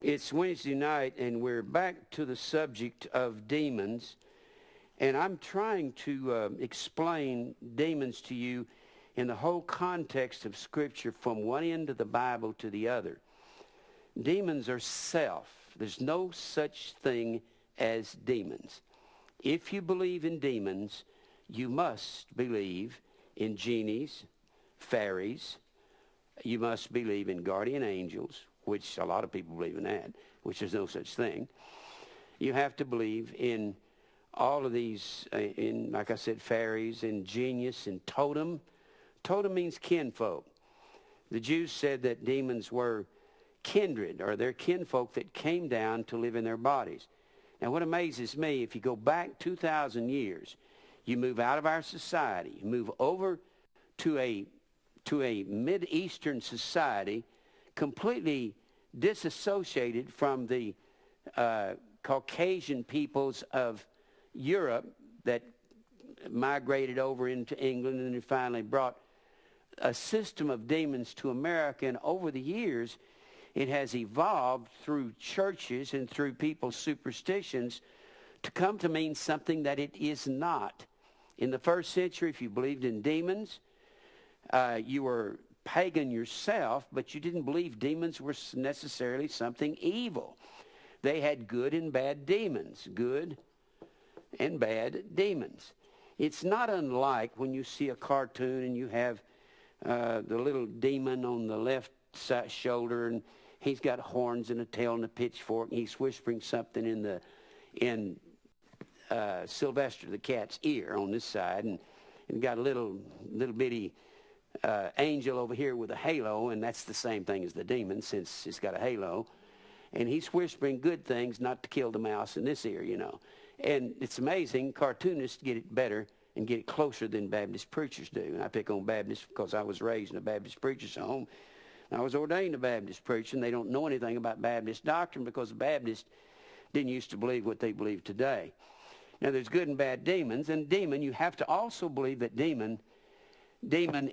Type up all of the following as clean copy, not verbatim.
It's Wednesday night, and we're back to the subject of demons. And I'm trying to explain demons to you in the whole context of Scripture from one end of the Bible to the other. Demons are self. There's no such thing as demons. If you believe in demons, you must believe in genies, fairies. You must believe in guardian angels, which a lot of people believe in that, which there's no such thing. You have to believe in all of these, like I said, fairies and genius and totem. Totem means kinfolk. The Jews said that demons were kindred, or their kinfolk that came down to live in their bodies. Now, what amazes me, if you go back 2,000 years, you move out of our society, you move over to a Mid-Eastern society, completely disassociated from the Caucasian peoples of Europe that migrated over into England and then finally brought a system of demons to America. And over the years, it has evolved through churches and through people's superstitions to come to mean something that it is not. In the first century, if you believed in demons, you were pagan yourself, but you didn't believe demons were necessarily something evil. They had good and bad demons, good and bad demons. It's not unlike when you see a cartoon and you have the little demon on the left side shoulder, and he's got horns and a tail and a pitchfork, and he's whispering something in Sylvester the cat's ear on this side, and got a little bitty angel over here with a halo, and that's the same thing as the demon since it's got a halo. And he's whispering good things, not to kill the mouse in this ear, you know. And it's amazing, cartoonists get it better and get it closer than Baptist preachers do. And I pick on Baptists because I was raised in a Baptist preacher's home. I was ordained a Baptist preacher, and they don't know anything about Baptist doctrine because the Baptists didn't used to believe what they believe today. Now, there's good and bad demons, and demon, you have to also believe that demon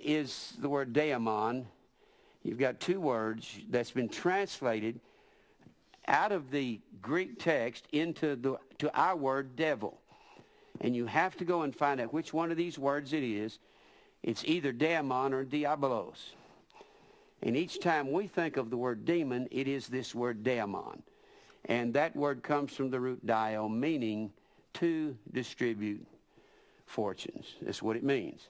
is the word daemon. You've got two words that's been translated out of the Greek text to our word devil. And you have to go and find out which one of these words it is. It's either daemon or diabolos. And each time we think of the word demon, it is this word daemon. And that word comes from the root dio, meaning to distribute fortunes. That's what it means.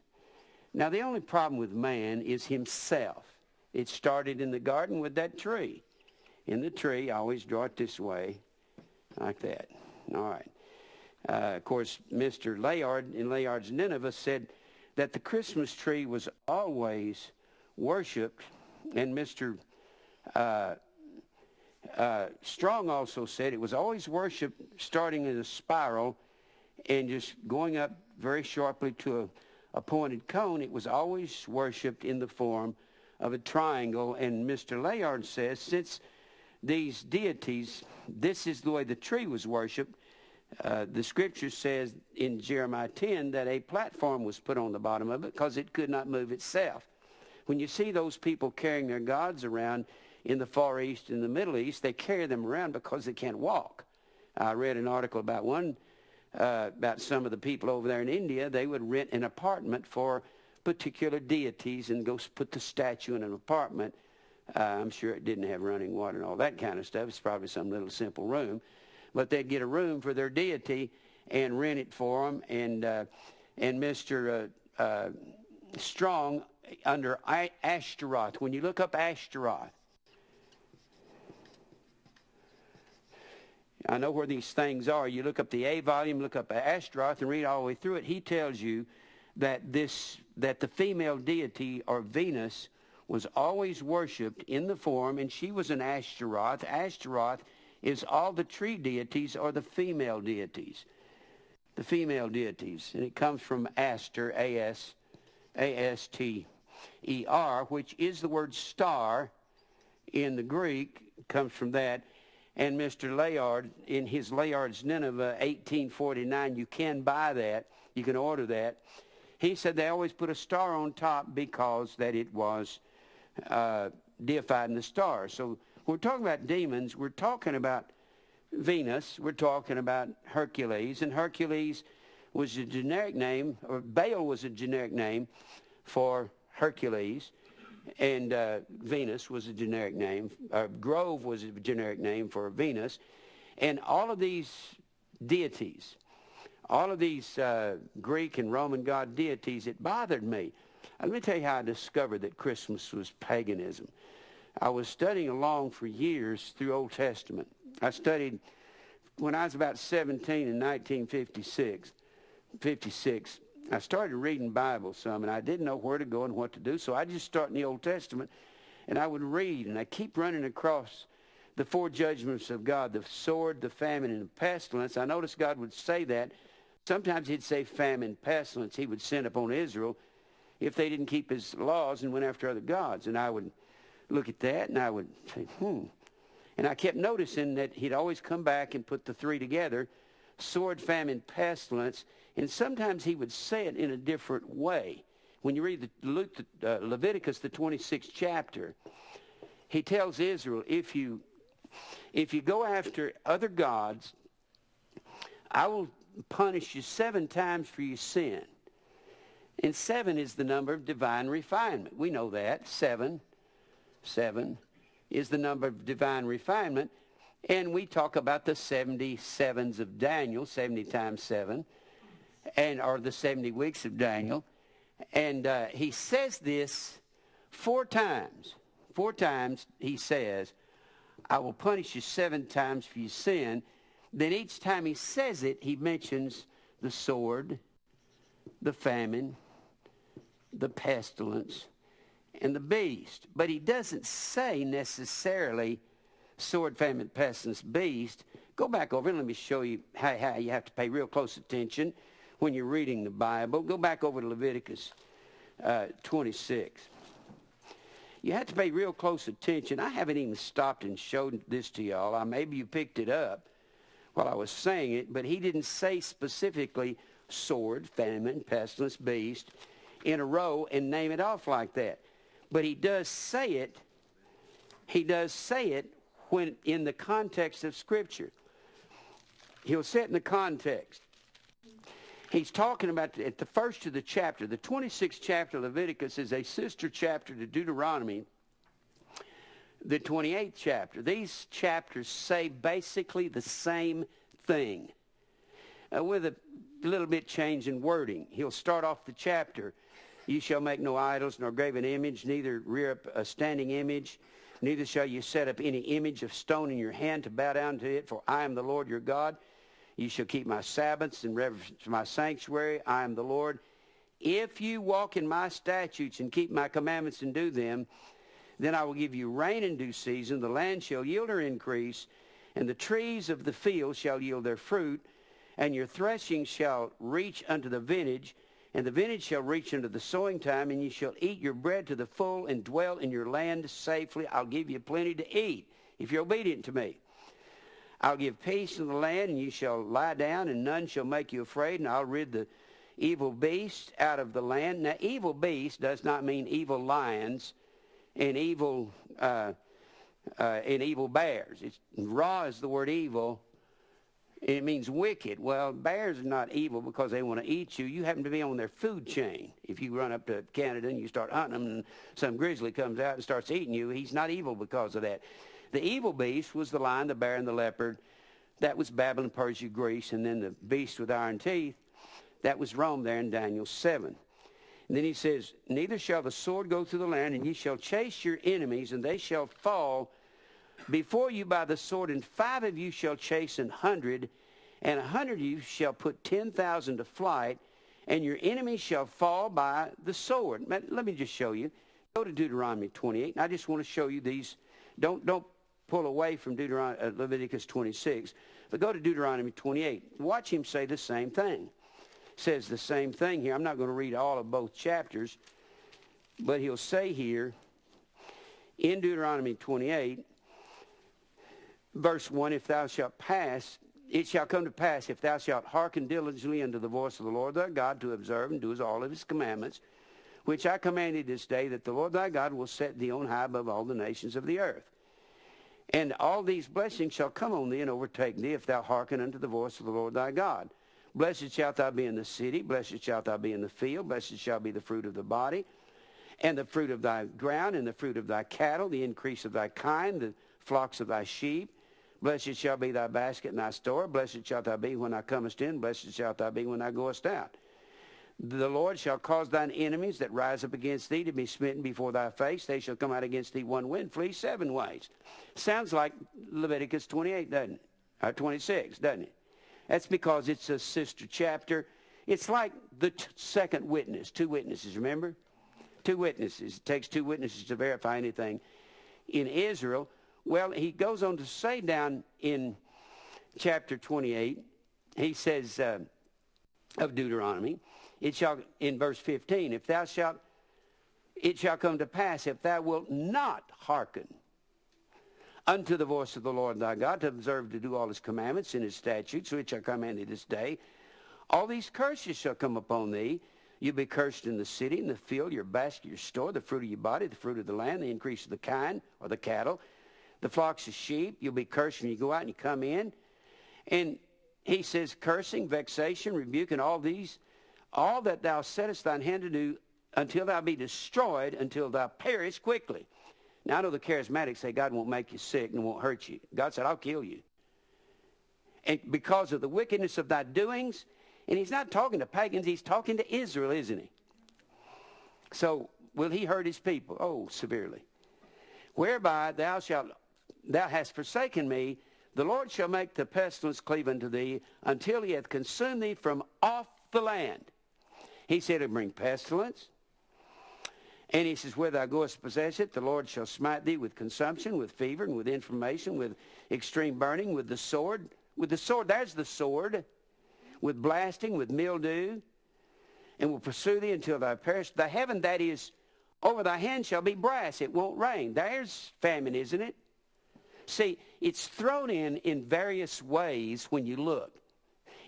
Now, the only problem with man is himself. It started in the garden with that tree. In the tree, I always draw it this way, like that. All right. Of course, Mr. Layard in Layard's Nineveh said that the Christmas tree was always worshipped, and Mr. Strong also said it was always worshipped starting in a spiral and just going up very sharply to a pointed cone. It was always worshipped in the form of a triangle. And Mr. Layard says, since these deities, this is the way the tree was worshipped, the scripture says in Jeremiah 10 that a platform was put on the bottom of it because it could not move itself. When you see those people carrying their gods around in the Far East and the Middle East, they carry them around because they can't walk. I read an article about about some of the people over there in India. They would rent an apartment for particular deities and go put the statue in an apartment. I'm sure it didn't have running water and all that kind of stuff. It's probably some little simple room. But they'd get a room for their deity and rent it for them. And Mr. Strong, under Ashtaroth, when you look up Ashtaroth, I know where these things are. You look up the A volume, look up Ashtaroth, and read all the way through it. He tells you that the female deity, or Venus, was always worshipped in the form, and she was an Ashtaroth. Ashtaroth is all the tree deities, or the female deities. The female deities. And it comes from Aster, A-S-T-E-R, which is the word star in the Greek. It comes from that. And Mr. Layard, in his Layard's Nineveh, 1849, you can buy that. You can order that. He said they always put a star on top because that it was deified in the stars. So When we're talking about demons, we're talking about Venus, we're talking about Hercules, and Hercules was a generic name, or Baal was a generic name for Hercules, and Venus was a generic name. Grove was a generic name for Venus, and all of these deities, all of these Greek and Roman god deities, it bothered me. Let me tell you how I discovered that Christmas was paganism. I was studying along for years through Old Testament. I studied when I was about 17 in 1956. I started reading Bible some, and I didn't know where to go and what to do, so I just started in the Old Testament, and I would read, and I keep running across the four judgments of God, the sword, the famine, and the pestilence. I noticed God would say that. Sometimes he'd say famine, pestilence, he would send upon Israel if they didn't keep his laws and went after other gods. And I would look at that, and I would say, And I kept noticing that he'd always come back and put the three together, sword, famine, pestilence, and sometimes he would say it in a different way. When you read Leviticus, the 26th chapter, he tells Israel, if you go after other gods, I will punish you 7 times for your sin. And 7 is the number of divine refinement. We know that. 7 is the number of divine refinement. And we talk about the 77s of Daniel, 70 times 7, or the 70 weeks of Daniel. And he says this 4 times. 4 times he says, I will punish you 7 times for your sin. Then each time he says it, he mentions the sword, the famine, the pestilence, and the beast. But he doesn't say necessarily sword, famine, pestilence, beast. Go back over and let me show you how you have to pay real close attention when you're reading the Bible. Go back over to Leviticus 26. You have to pay real close attention. I haven't even stopped and showed this to y'all. Maybe you picked it up while I was saying it, but he didn't say specifically sword, famine, pestilence, beast in a row and name it off like that. But he does say it. He does say it when in the context of Scripture. He'll say it in the context. He's talking about at the first of the chapter. The 26th chapter of Leviticus is a sister chapter to Deuteronomy, the 28th chapter. These chapters say basically the same thing with a little bit change in wording. He'll start off the chapter. You shall make no idols, nor graven image, neither rear up a standing image, neither shall you set up any image of stone in your hand to bow down to it, for I am the Lord your God. You shall keep my Sabbaths and reverence my sanctuary. I am the Lord. If you walk in my statutes and keep my commandments and do them, then I will give you rain in due season. The land shall yield her increase, and the trees of the field shall yield their fruit, and your threshing shall reach unto the vintage, and the vintage shall reach unto the sowing time, and you shall eat your bread to the full and dwell in your land safely. I'll give you plenty to eat if you're obedient to me. I'll give peace in the land, and you shall lie down, and none shall make you afraid, and I'll rid the evil beast out of the land. Now, evil beast does not mean evil lions and evil bears. Ra is the word evil. It means wicked. Well, bears are not evil because they want to eat you. You happen to be on their food chain. If you run up to Canada and you start hunting them and some grizzly comes out and starts eating you, he's not evil because of that. The evil beast was the lion, the bear, and the leopard. That was Babylon, Persia, Greece. And then the beast with iron teeth, that was Rome there in Daniel 7. And then he says, neither shall the sword go through the land, and ye shall chase your enemies, and they shall fall before you by the sword, and 5 of you shall chase 100, and 100 of you shall put 10,000 to flight, and your enemies shall fall by the sword. Let me just show you. Go to Deuteronomy 28, and I just want to show you these. Don't pull away from Leviticus 26, but go to Deuteronomy 28. Watch him say the same thing. Says the same thing here. I'm not going to read all of both chapters, but he'll say here in Deuteronomy 28, verse 1, if thou shalt pass, it shall come to pass, if thou shalt hearken diligently unto the voice of the Lord thy God, to observe and do all of his commandments, which I command thee this day, that the Lord thy God will set thee on high above all the nations of the earth. And all these blessings shall come on thee and overtake thee if thou hearken unto the voice of the Lord thy God. Blessed shalt thou be in the city, blessed shalt thou be in the field, blessed shall be the fruit of the body, and the fruit of thy ground, and the fruit of thy cattle, the increase of thy kind, the flocks of thy sheep. Blessed shall be thy basket and thy store. Blessed shalt thou be when thou comest in. Blessed shalt thou be when thou goest out. The Lord shall cause thine enemies that rise up against thee to be smitten before thy face. They shall come out against thee one way and flee 7 ways. Sounds like Leviticus 28, doesn't it? Or 26, doesn't it? That's because it's a sister chapter. It's like the second witness, 2 witnesses, remember? 2 witnesses. It takes 2 witnesses to verify anything in Israel. Well, he goes on to say down in chapter 28, he says of Deuteronomy, it shall, in verse 15, it shall come to pass if thou wilt not hearken unto the voice of the Lord thy God, to observe to do all his commandments and his statutes, which I command thee this day, all these curses shall come upon thee. You'll be cursed in the city, in the field, your basket, your store, the fruit of your body, the fruit of the land, the increase of the kind, or the cattle, the flocks of sheep. You'll be cursed when you go out and you come in. And he says, cursing, vexation, rebuking, all these, all that thou settest thine hand to do, until thou be destroyed, until thou perish quickly. Now, I know the charismatics say God won't make you sick and won't hurt you. God said, I'll kill you. And because of the wickedness of thy doings, and he's not talking to pagans, he's talking to Israel, isn't he? So, will he hurt his people? Oh, severely. Whereby thou hast forsaken me, the Lord shall make the pestilence cleave unto thee, until he hath consumed thee from off the land. He said he'll bring pestilence. And he says, where thou goest to possess it, the Lord shall smite thee with consumption, with fever, and with inflammation, with extreme burning, with the sword. With the sword, there's the sword. With blasting, with mildew, and will pursue thee until thou perish. The heaven that is over thy hand shall be brass. It won't rain. There's famine, isn't it? See, it's thrown in various ways when you look.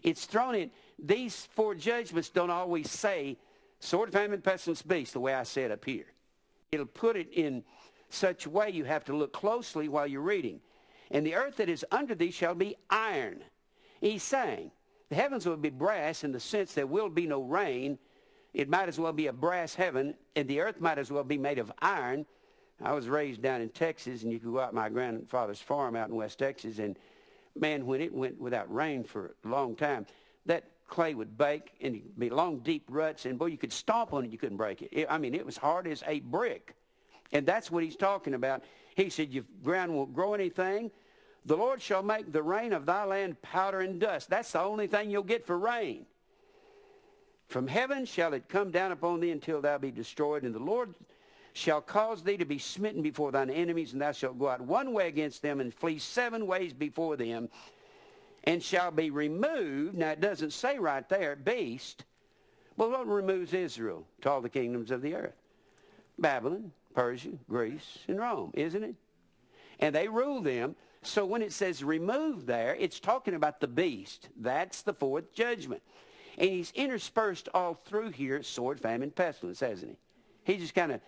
It's thrown in. These 4 judgments don't always say sword, famine, pestilence, beast, the way I said up here. It'll put it in such a way you have to look closely while you're reading. And the earth that is under thee shall be iron. He's saying, the heavens will be brass in the sense there will be no rain. It might as well be a brass heaven, and the earth might as well be made of iron. I was raised down in Texas, and you could go out my grandfather's farm out in West Texas, and man, when it went without rain for a long time, that clay would bake, and it'd be long, deep ruts, and boy, you could stomp on it, you couldn't break it. It was hard as a brick. And that's what he's talking about. He said, your ground won't grow anything. The Lord shall make the rain of thy land powder and dust. That's the only thing you'll get for rain. From heaven shall it come down upon thee until thou be destroyed. And the Lord shall cause thee to be smitten before thine enemies, and thou shalt go out one way against them and flee 7 ways before them, and shall be removed. Now, it doesn't say right there, beast. Well, what removes Israel to all the kingdoms of the earth? Babylon, Persia, Greece, and Rome, isn't it? And they rule them. So when it says remove there, it's talking about the beast. That's the 4th judgment. And he's interspersed all through here sword, famine, pestilence, hasn't he? He just kind of,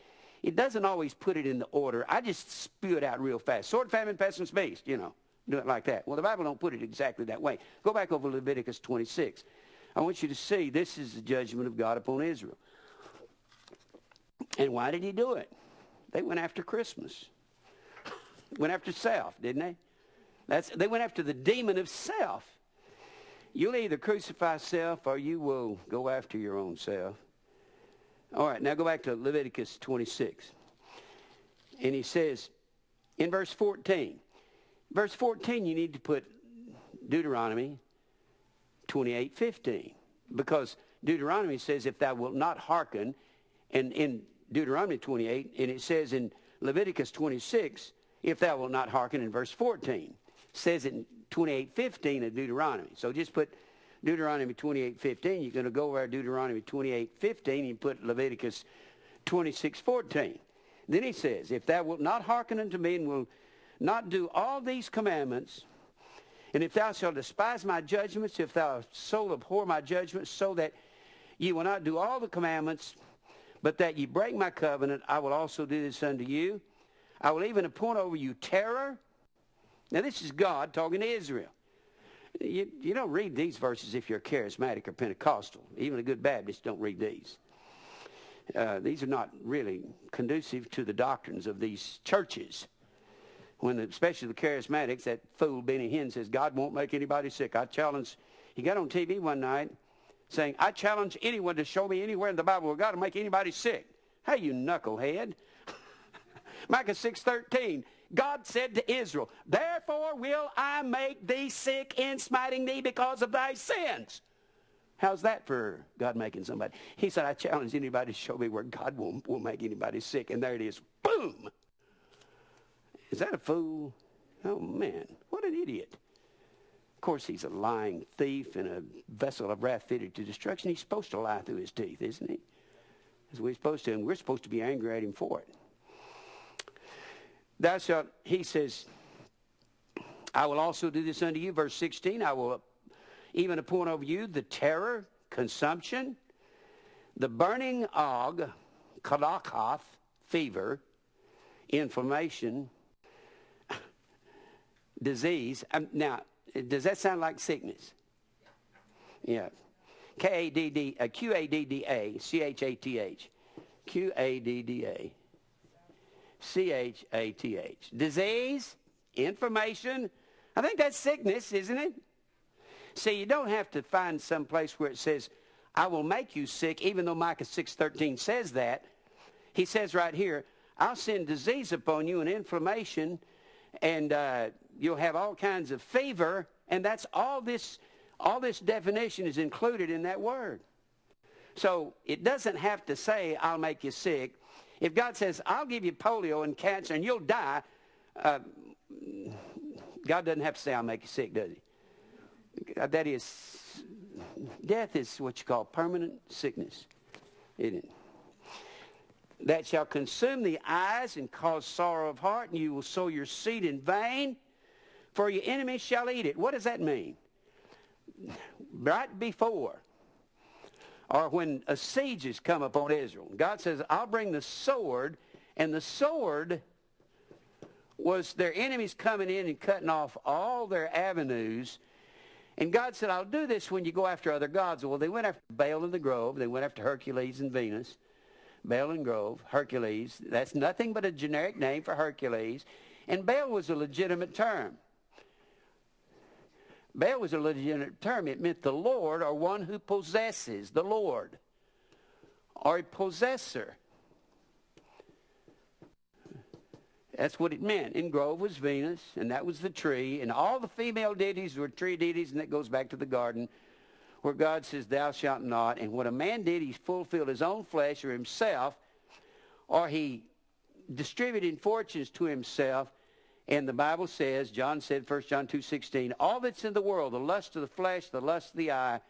it doesn't always put it in the order. I just spew it out real fast. Sword, famine, pestilence, beast, do it like that. Well, the Bible don't put it exactly that way. Go back over Leviticus 26. I want you to see this is the judgment of God upon Israel. And why did he do it? They went after Christmas. Went after self, didn't they? They went after the demon of self. You'll either crucify self or you will go after your own self. All right, now go back to Leviticus 26. And he says in verse 14, you need to put Deuteronomy 28:15, because Deuteronomy says, if thou wilt not hearken, and in Deuteronomy 28, and it says in Leviticus 26, if thou wilt not hearken in verse 14. Says in 28:15 of Deuteronomy. So just put Deuteronomy 28:15. You're going to go over Deuteronomy 28:15 and put Leviticus 26:14. Then he says, if thou wilt not hearken unto me and will not do all these commandments, and if thou shalt despise my judgments, if thou so abhor my judgments, so that ye will not do all the commandments, but that ye break my covenant, I will also do this unto you. I will even appoint over you terror, Now, this is God talking to Israel. You don't read these verses if you're charismatic or Pentecostal. Even a good Baptist don't read these. These are not really conducive to the doctrines of these churches. Especially the charismatics, that fool Benny Hinn says, God won't make anybody sick. He got on TV one night saying, I challenge anyone to show me anywhere in the Bible where God will make anybody sick. Hey, you knucklehead. Micah 6:13. God said to Israel, therefore will I make thee sick in smiting thee because of thy sins. How's that for God making somebody? He said, I challenge anybody to show me where God will make anybody sick. And there it is. Boom. Is that a fool? Oh, man. What an idiot. Of course, he's a lying thief and a vessel of wrath fitted to destruction. He's supposed to lie through his teeth, isn't he? That's what he's supposed to. And we're supposed to be angry at him for it. He says, I will also do this unto you. Verse 16, I will even appoint over you the terror, consumption, the burning ague, kalakoth, fever, inflammation, disease. Now, does that sound like sickness? Yeah. Q-A-D-D-A, C-H-A-T-H. Q-A-D-D-A. C-H-A-T-H. Disease, information. I think that's sickness, isn't it? See, you don't have to find some place where it says, I will make you sick, even though Micah 6:13 says that. He says right here, I'll send disease upon you and inflammation, and you'll have all kinds of fever, and that's all this definition is included in that word. So it doesn't have to say, I'll make you sick. If God says, I'll give you polio and cancer and you'll die, God doesn't have to say, I'll make you sick, does he? That is, death is what you call permanent sickness, isn't it? That shall consume the eyes and cause sorrow of heart, and you will sow your seed in vain, for your enemies shall eat it. What does that mean? Right before, or when a siege has come upon Israel, God says, I'll bring the sword, and the sword was their enemies coming in and cutting off all their avenues. And God said, I'll do this when you go after other gods. Well, they went after Baal in the grove. They went after Hercules and Venus. Baal and grove, Hercules. That's nothing but a generic name for Hercules. And Baal was a legitimate term. Baal was a legitimate term. It meant the Lord, or one who possesses, the Lord, or a possessor. That's what it meant. In grove was Venus, and that was the tree, and all the female deities were tree deities, and that goes back to the garden, where God says, thou shalt not. And what a man did, he fulfilled his own flesh or himself, or he distributed fortunes to himself. And the Bible says, John said, 1 John 2:16, all that's in the world, the lust of the flesh, the lust of the eye,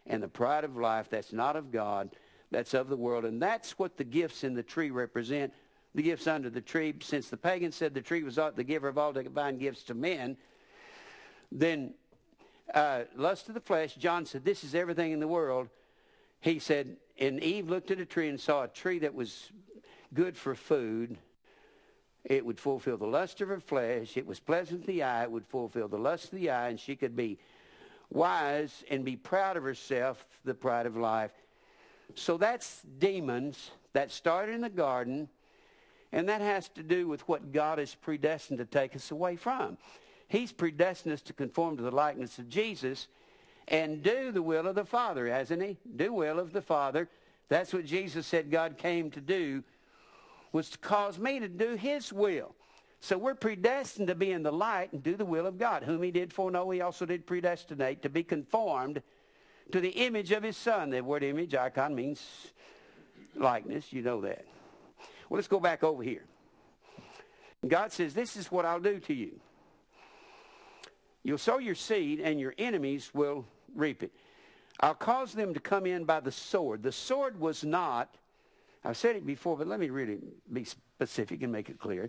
and the pride of life, that's not of God, that's of the world. And that's what the gifts in the tree represent. The gifts under the tree, since the pagans said the tree was the giver of all divine gifts to men, then lust of the flesh, John said, this is everything in the world. He said, and Eve looked at a tree and saw a tree that was good for food. It would fulfill the lust of her flesh. It was pleasant to the eye. It would fulfill the lust of the eye, and she could be wise and be proud of herself, the pride of life. So that's demons. That started in the garden, and that has to do with what God is predestined to take us away from. He's predestined us to conform to the likeness of Jesus and do the will of the Father, hasn't he? Do will of the Father. That's what Jesus said God came to do, was to cause me to do his will. So we're predestined to be in the light and do the will of God. Whom he did foreknow, he also did predestinate to be conformed to the image of his Son. The word image, icon, means likeness. You know that. Well, let's go back over here. God says, this is what I'll do to you. You'll sow your seed, and your enemies will reap it. I'll cause them to come in by the sword. The sword was not, I've said it before, but let me really be specific and make it clear.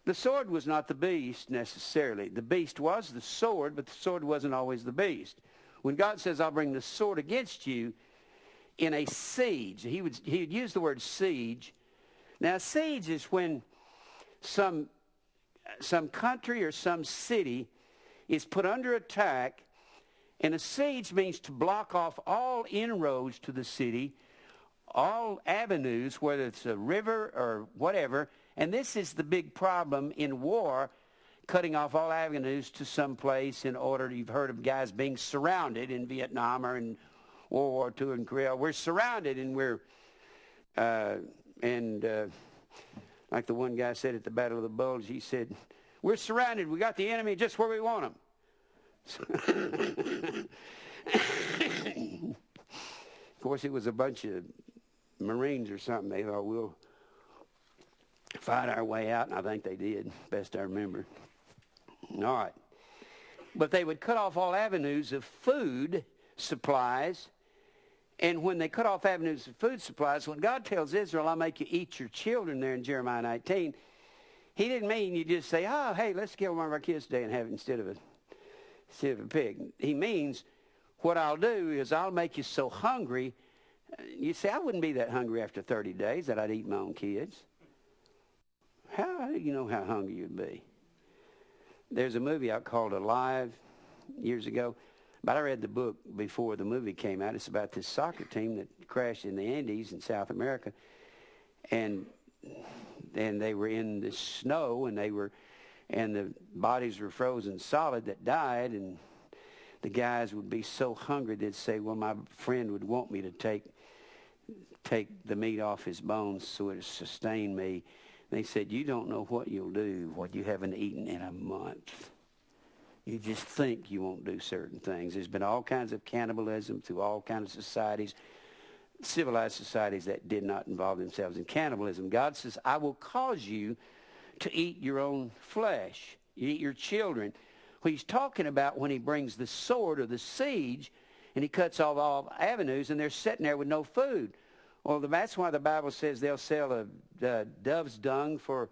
The sword was not the beast necessarily. The beast was the sword, but the sword wasn't always the beast. When God says, I'll bring the sword against you in a siege, he would use the word siege. Now, siege is when some country or some city is put under attack, and a siege means to block off all inroads to the city, all avenues, whether it's a river or whatever. And this is the big problem in war, cutting off all avenues to some place in order. You've heard of guys being surrounded in Vietnam or in World War II in Korea. We're surrounded, and like the one guy said at the Battle of the Bulge, he said, we're surrounded. We got the enemy just where we want them. Of course, it was a bunch of Marines or something. They thought, we'll fight our way out, and I think they did, best I remember. All right. But they would cut off all avenues of food supplies. And when they cut off avenues of food supplies, when God tells Israel, I'll make you eat your children there in Jeremiah 19, he didn't mean you just say, oh, hey, let's kill one of our kids today and have it instead of a pig. He means what I'll do is I'll make you so hungry. You say, I wouldn't be that hungry after 30 days that I'd eat my own kids. How do you know how hungry you'd be? There's a movie out called Alive years ago, but I read the book before the movie came out. It's about this soccer team that crashed in the Andes in South America, and they were in the snow, and the bodies were frozen solid that died, and the guys would be so hungry they'd say, well, my friend would want me to take the meat off his bones so it would sustain me. And they said, you don't know what you'll do, what you haven't eaten in a month. You just think you won't do certain things. There's been all kinds of cannibalism through all kinds of societies, civilized societies that did not involve themselves in cannibalism. God says, I will cause you to eat your own flesh. You eat your children. Well, he's talking about when he brings the sword or the siege and he cuts off all avenues and they're sitting there with no food. Well, that's why the Bible says they'll sell a dove's dung for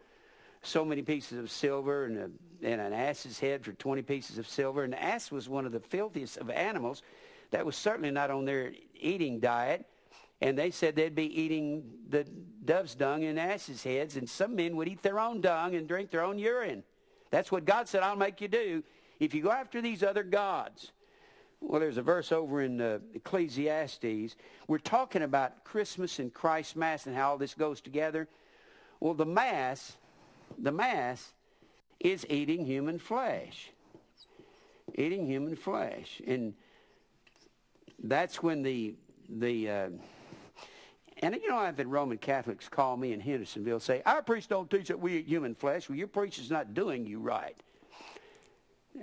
so many pieces of silver and an ass's head for 20 pieces of silver. And the ass was one of the filthiest of animals. That was certainly not on their eating diet. And they said they'd be eating the dove's dung and ass's heads. And some men would eat their own dung and drink their own urine. That's what God said, I'll make you do if you go after these other gods. Well, there's a verse over in Ecclesiastes. We're talking about Christmas and Christ's Mass and how all this goes together. Well, the Mass is eating human flesh. Eating human flesh. And that's when and you know, I've had Roman Catholics call me in Hendersonville say, our priests don't teach that we eat human flesh. Well, your priest is not doing you right.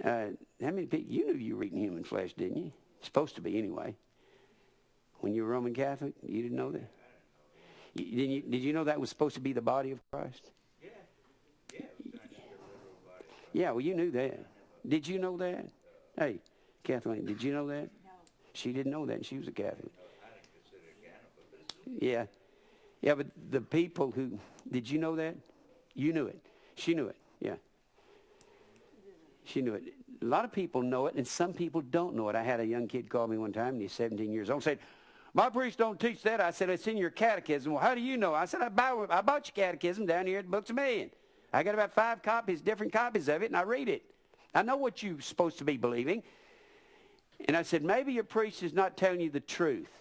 How many people, you knew you were eating human flesh, didn't you? Supposed to be anyway. When you were Roman Catholic, you didn't know that? Did you know that was supposed to be the body of Christ? Yeah. Yeah, it was not just a literal body of Christ. Yeah, well, you knew that. Did you know that? Hey, Kathleen, did you know that? No. She didn't know that, and she was a Catholic. I didn't consider it cannibalism. Yeah. Yeah, but the people who, did you know that? You knew it. She knew it. Yeah. She knew it. A lot of people know it, and some people don't know it. I had a young kid call me one time, and he's 17 years old, and said, my priest don't teach that. I said, it's in your catechism. Well, how do you know? I said, I bought your catechism down here at Books of Million. I got about 5 copies, different copies of it, and I read it. I know what you're supposed to be believing. And I said, maybe your priest is not telling you the truth,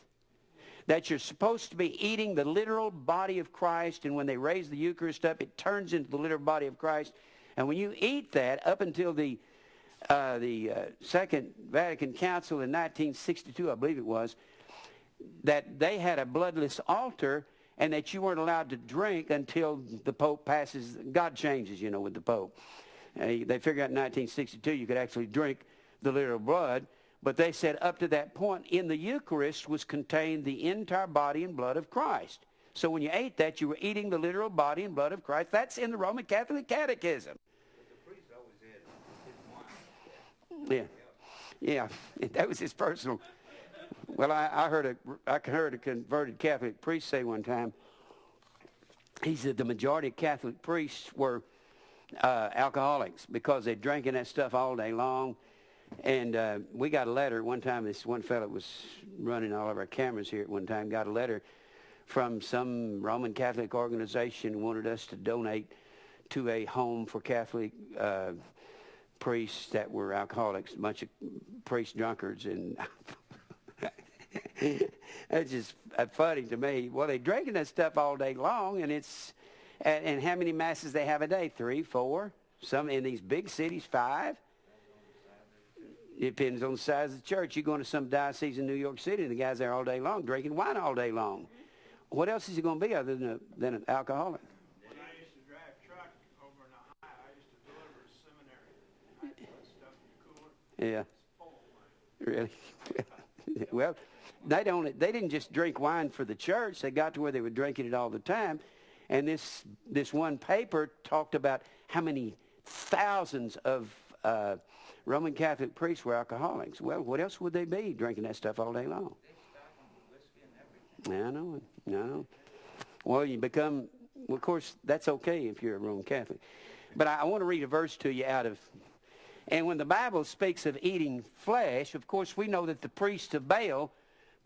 that you're supposed to be eating the literal body of Christ, and when they raise the Eucharist up, it turns into the literal body of Christ. And when you eat that, up until the Second Vatican Council in 1962, I believe it was, that they had a bloodless altar, and that you weren't allowed to drink until the Pope passes. God changes, you know, with the Pope. They figured out in 1962 you could actually drink the literal blood, but they said up to that point in the Eucharist was contained the entire body and blood of Christ. So when you ate that, you were eating the literal body and blood of Christ. That's in the Roman Catholic Catechism. But the priest always had his wine. Yeah, that was his personal. Well, I heard a converted Catholic priest say one time, he said the majority of Catholic priests were alcoholics because they drank in that stuff all day long. And we got a letter one time. This one fellow was running all of our cameras here at one time, got a letter from some Roman Catholic organization, wanted us to donate to a home for Catholic priests that were alcoholics, a bunch of priest drunkards, and it's just funny to me. Well, they're drinking that stuff all day long, and how many masses they have a day? 3, 4? Some in these big cities, 5. It depends on the size of the church. You go into some diocese in New York City, and the guy's there all day long, drinking wine all day long. What else is he going to be other than an alcoholic? When I used to drive truck over in Ohio, I used to deliver a seminary. I put stuff in the cooler. Yeah. It's full of wine. Really? Well, they didn't just drink wine for the church. They got to where they were drinking it all the time. And this one paper talked about how many thousands of Roman Catholic priests were alcoholics. Well, what else would they be drinking that stuff all day long? I know. Well, of course, that's okay if you're a Roman Catholic. But I want to read a verse to you out of, and when the Bible speaks of eating flesh, of course, we know that the priest of Baal,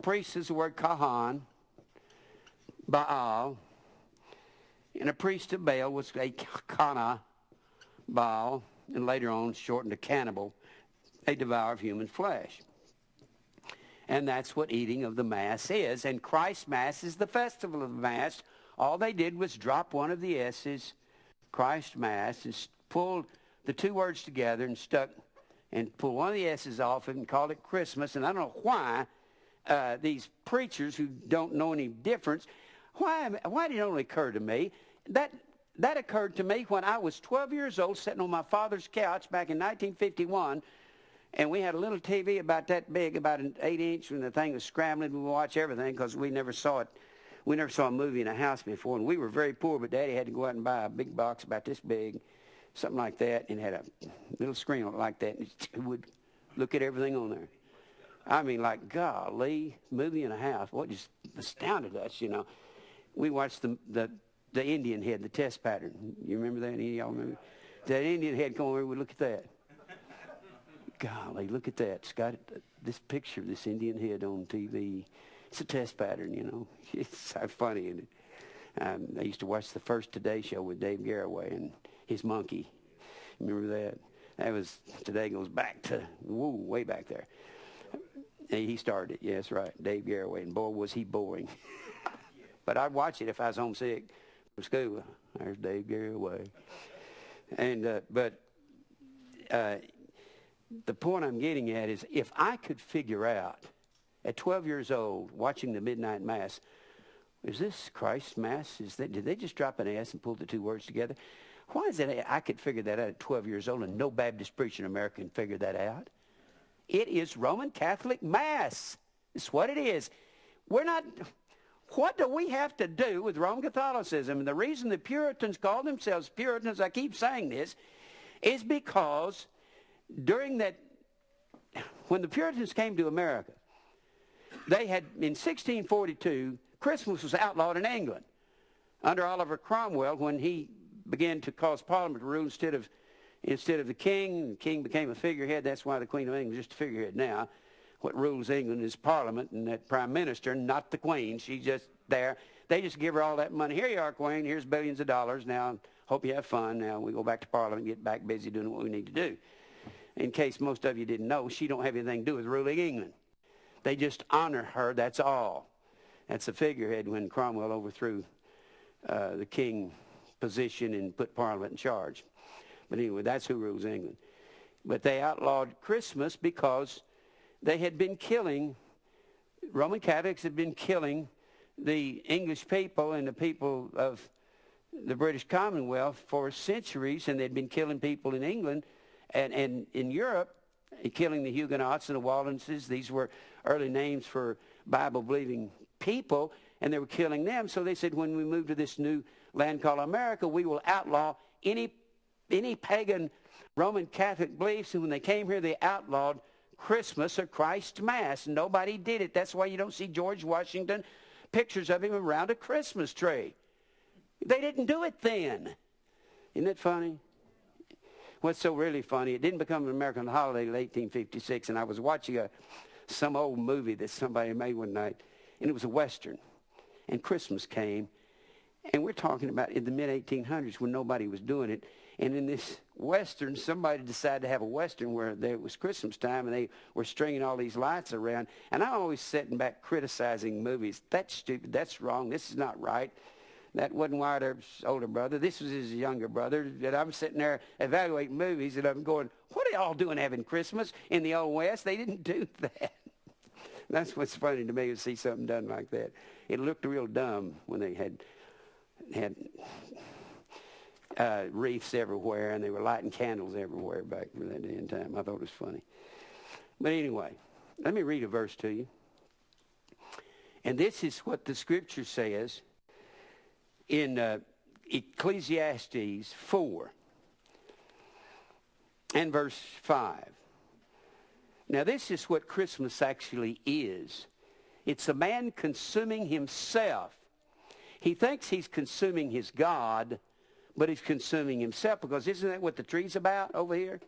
priest is the word kahan, Baal, and a priest of Baal was a kana, Baal, and later on shortened to cannibal, a devourer of human flesh. And that's what eating of the Mass is. And Christ's Mass is the festival of the Mass. All they did was drop one of the S's, Christ Mass, and pulled the two words together and pulled one of the S's off it and called it Christmas. And I don't know why these preachers who don't know any difference, why did it only occur to me? That occurred to me when I was 12 years old, sitting on my father's couch back in 1951, and we had a little TV about that big, about an 8-inch, and the thing was scrambling. We would watch everything because we never saw it. We never saw a movie in a house before, and we were very poor, but Daddy had to go out and buy a big box about this big, something like that, and had a little screen on it like that, and he would look at everything on there. I mean, like, golly, movie in a house. What just astounded us, you know. We watched the Indian head, the test pattern. You remember that? Any of y'all remember? That Indian head come over, we look at that. Golly, look at that. It's got this picture of this Indian head on TV. It's a test pattern, you know. It's so funny. And I used to watch the first Today Show with Dave Garroway and his monkey. Remember that? That was, Today goes back to, way back there. He started it. Yeah, that's right. Dave Garroway. And boy, was he boring. But I'd watch it if I was homesick from school. There's Dave Garroway. And, the point I'm getting at is if I could figure out at 12 years old watching the midnight mass, is this Christ's Mass? Did they just drop an S and pull the two words together? Why is it I could figure that out at 12 years old and no Baptist preacher in America can figure that out? It is Roman Catholic Mass. It's what it is. What do we have to do with Roman Catholicism? And the reason the Puritans call themselves Puritans, I keep saying this, is because when the Puritans came to America, they had, in 1642, Christmas was outlawed in England under Oliver Cromwell when he began to cause Parliament to rule instead of the king. The king became a figurehead. That's why the Queen of England is just a figurehead now. What rules England is Parliament and that prime minister, not the Queen. She's just there. They just give her all that money. Here you are, Queen. Here's billions of dollars. Now, hope you have fun. Now, we go back to Parliament and get back busy doing what we need to do. In case most of you didn't know, she don't have anything to do with ruling England. They just honor her, that's all. That's a figurehead when Cromwell overthrew the king position and put Parliament in charge. But anyway, that's who rules England. But they outlawed Christmas because they had been killing, Roman Catholics had been killing the English people and the people of the British Commonwealth for centuries, and they'd been killing people in England and in Europe, killing the Huguenots and the Waldenses. These were early names for Bible-believing people, and they were killing them. So they said, when we move to this new land called America, we will outlaw any pagan Roman Catholic beliefs. And when they came here, they outlawed Christmas or Christ's Mass. Nobody did it. That's why you don't see George Washington, pictures of him around a Christmas tree. They didn't do it then. Isn't that funny? What's so really funny, it didn't become an American holiday until 1856, and I was watching some old movie that somebody made one night, and it was a Western. And Christmas came, And we're talking about in the mid-1800s when nobody was doing it. And in this Western, somebody decided to have a Western where it was Christmas time and they were stringing all these lights around. And I'm always sitting back criticizing movies. That's stupid. That's wrong. This is not right. That wasn't Wyatt Earp's older brother. This was his younger brother. And I'm sitting there evaluating movies, and I'm going, what are y'all doing having Christmas in the Old West? They didn't do that. That's what's funny to me, to see something done like that. It looked real dumb when they had wreaths everywhere, and they were lighting candles everywhere back in that day and time. I thought it was funny. But anyway, let me read a verse to you. And this is what the Scripture says in Ecclesiastes 4 and verse 5. Now, this is what Christmas actually is. It's a man consuming himself. He thinks he's consuming his God, but he's consuming himself, because isn't that what the tree's about over here?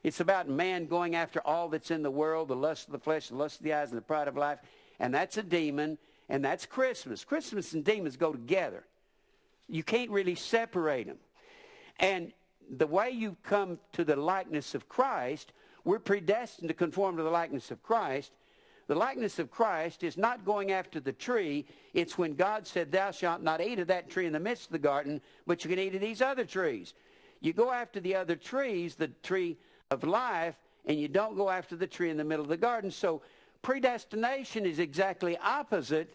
It's about man going after all that's in the world, the lust of the flesh, the lust of the eyes, and the pride of life. And that's a demon, and that's Christmas. Christmas and demons go together. You can't really separate them. And the way you come to the likeness of Christ, we're predestined to conform to the likeness of Christ. The likeness of Christ is not going after the tree. It's when God said, thou shalt not eat of that tree in the midst of the garden, but you can eat of these other trees. You go after the other trees, the tree of life, and you don't go after the tree in the middle of the garden. So predestination is exactly opposite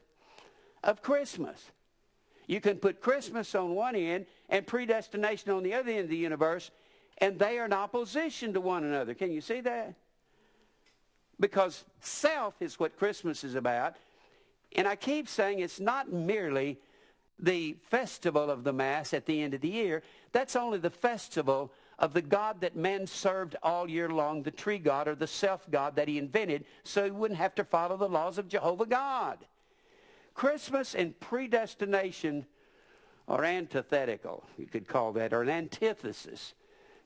of Christmas. You can put Christmas on one end and predestination on the other end of the universe, and they are in opposition to one another. Can you see that? Because self is what Christmas is about. And I keep saying it's not merely the festival of the Mass at the end of the year. That's only the festival of the God that men served all year long, the tree God or the self-God that he invented, so he wouldn't have to follow the laws of Jehovah God. Christmas and predestination are antithetical, you could call that, or an antithesis.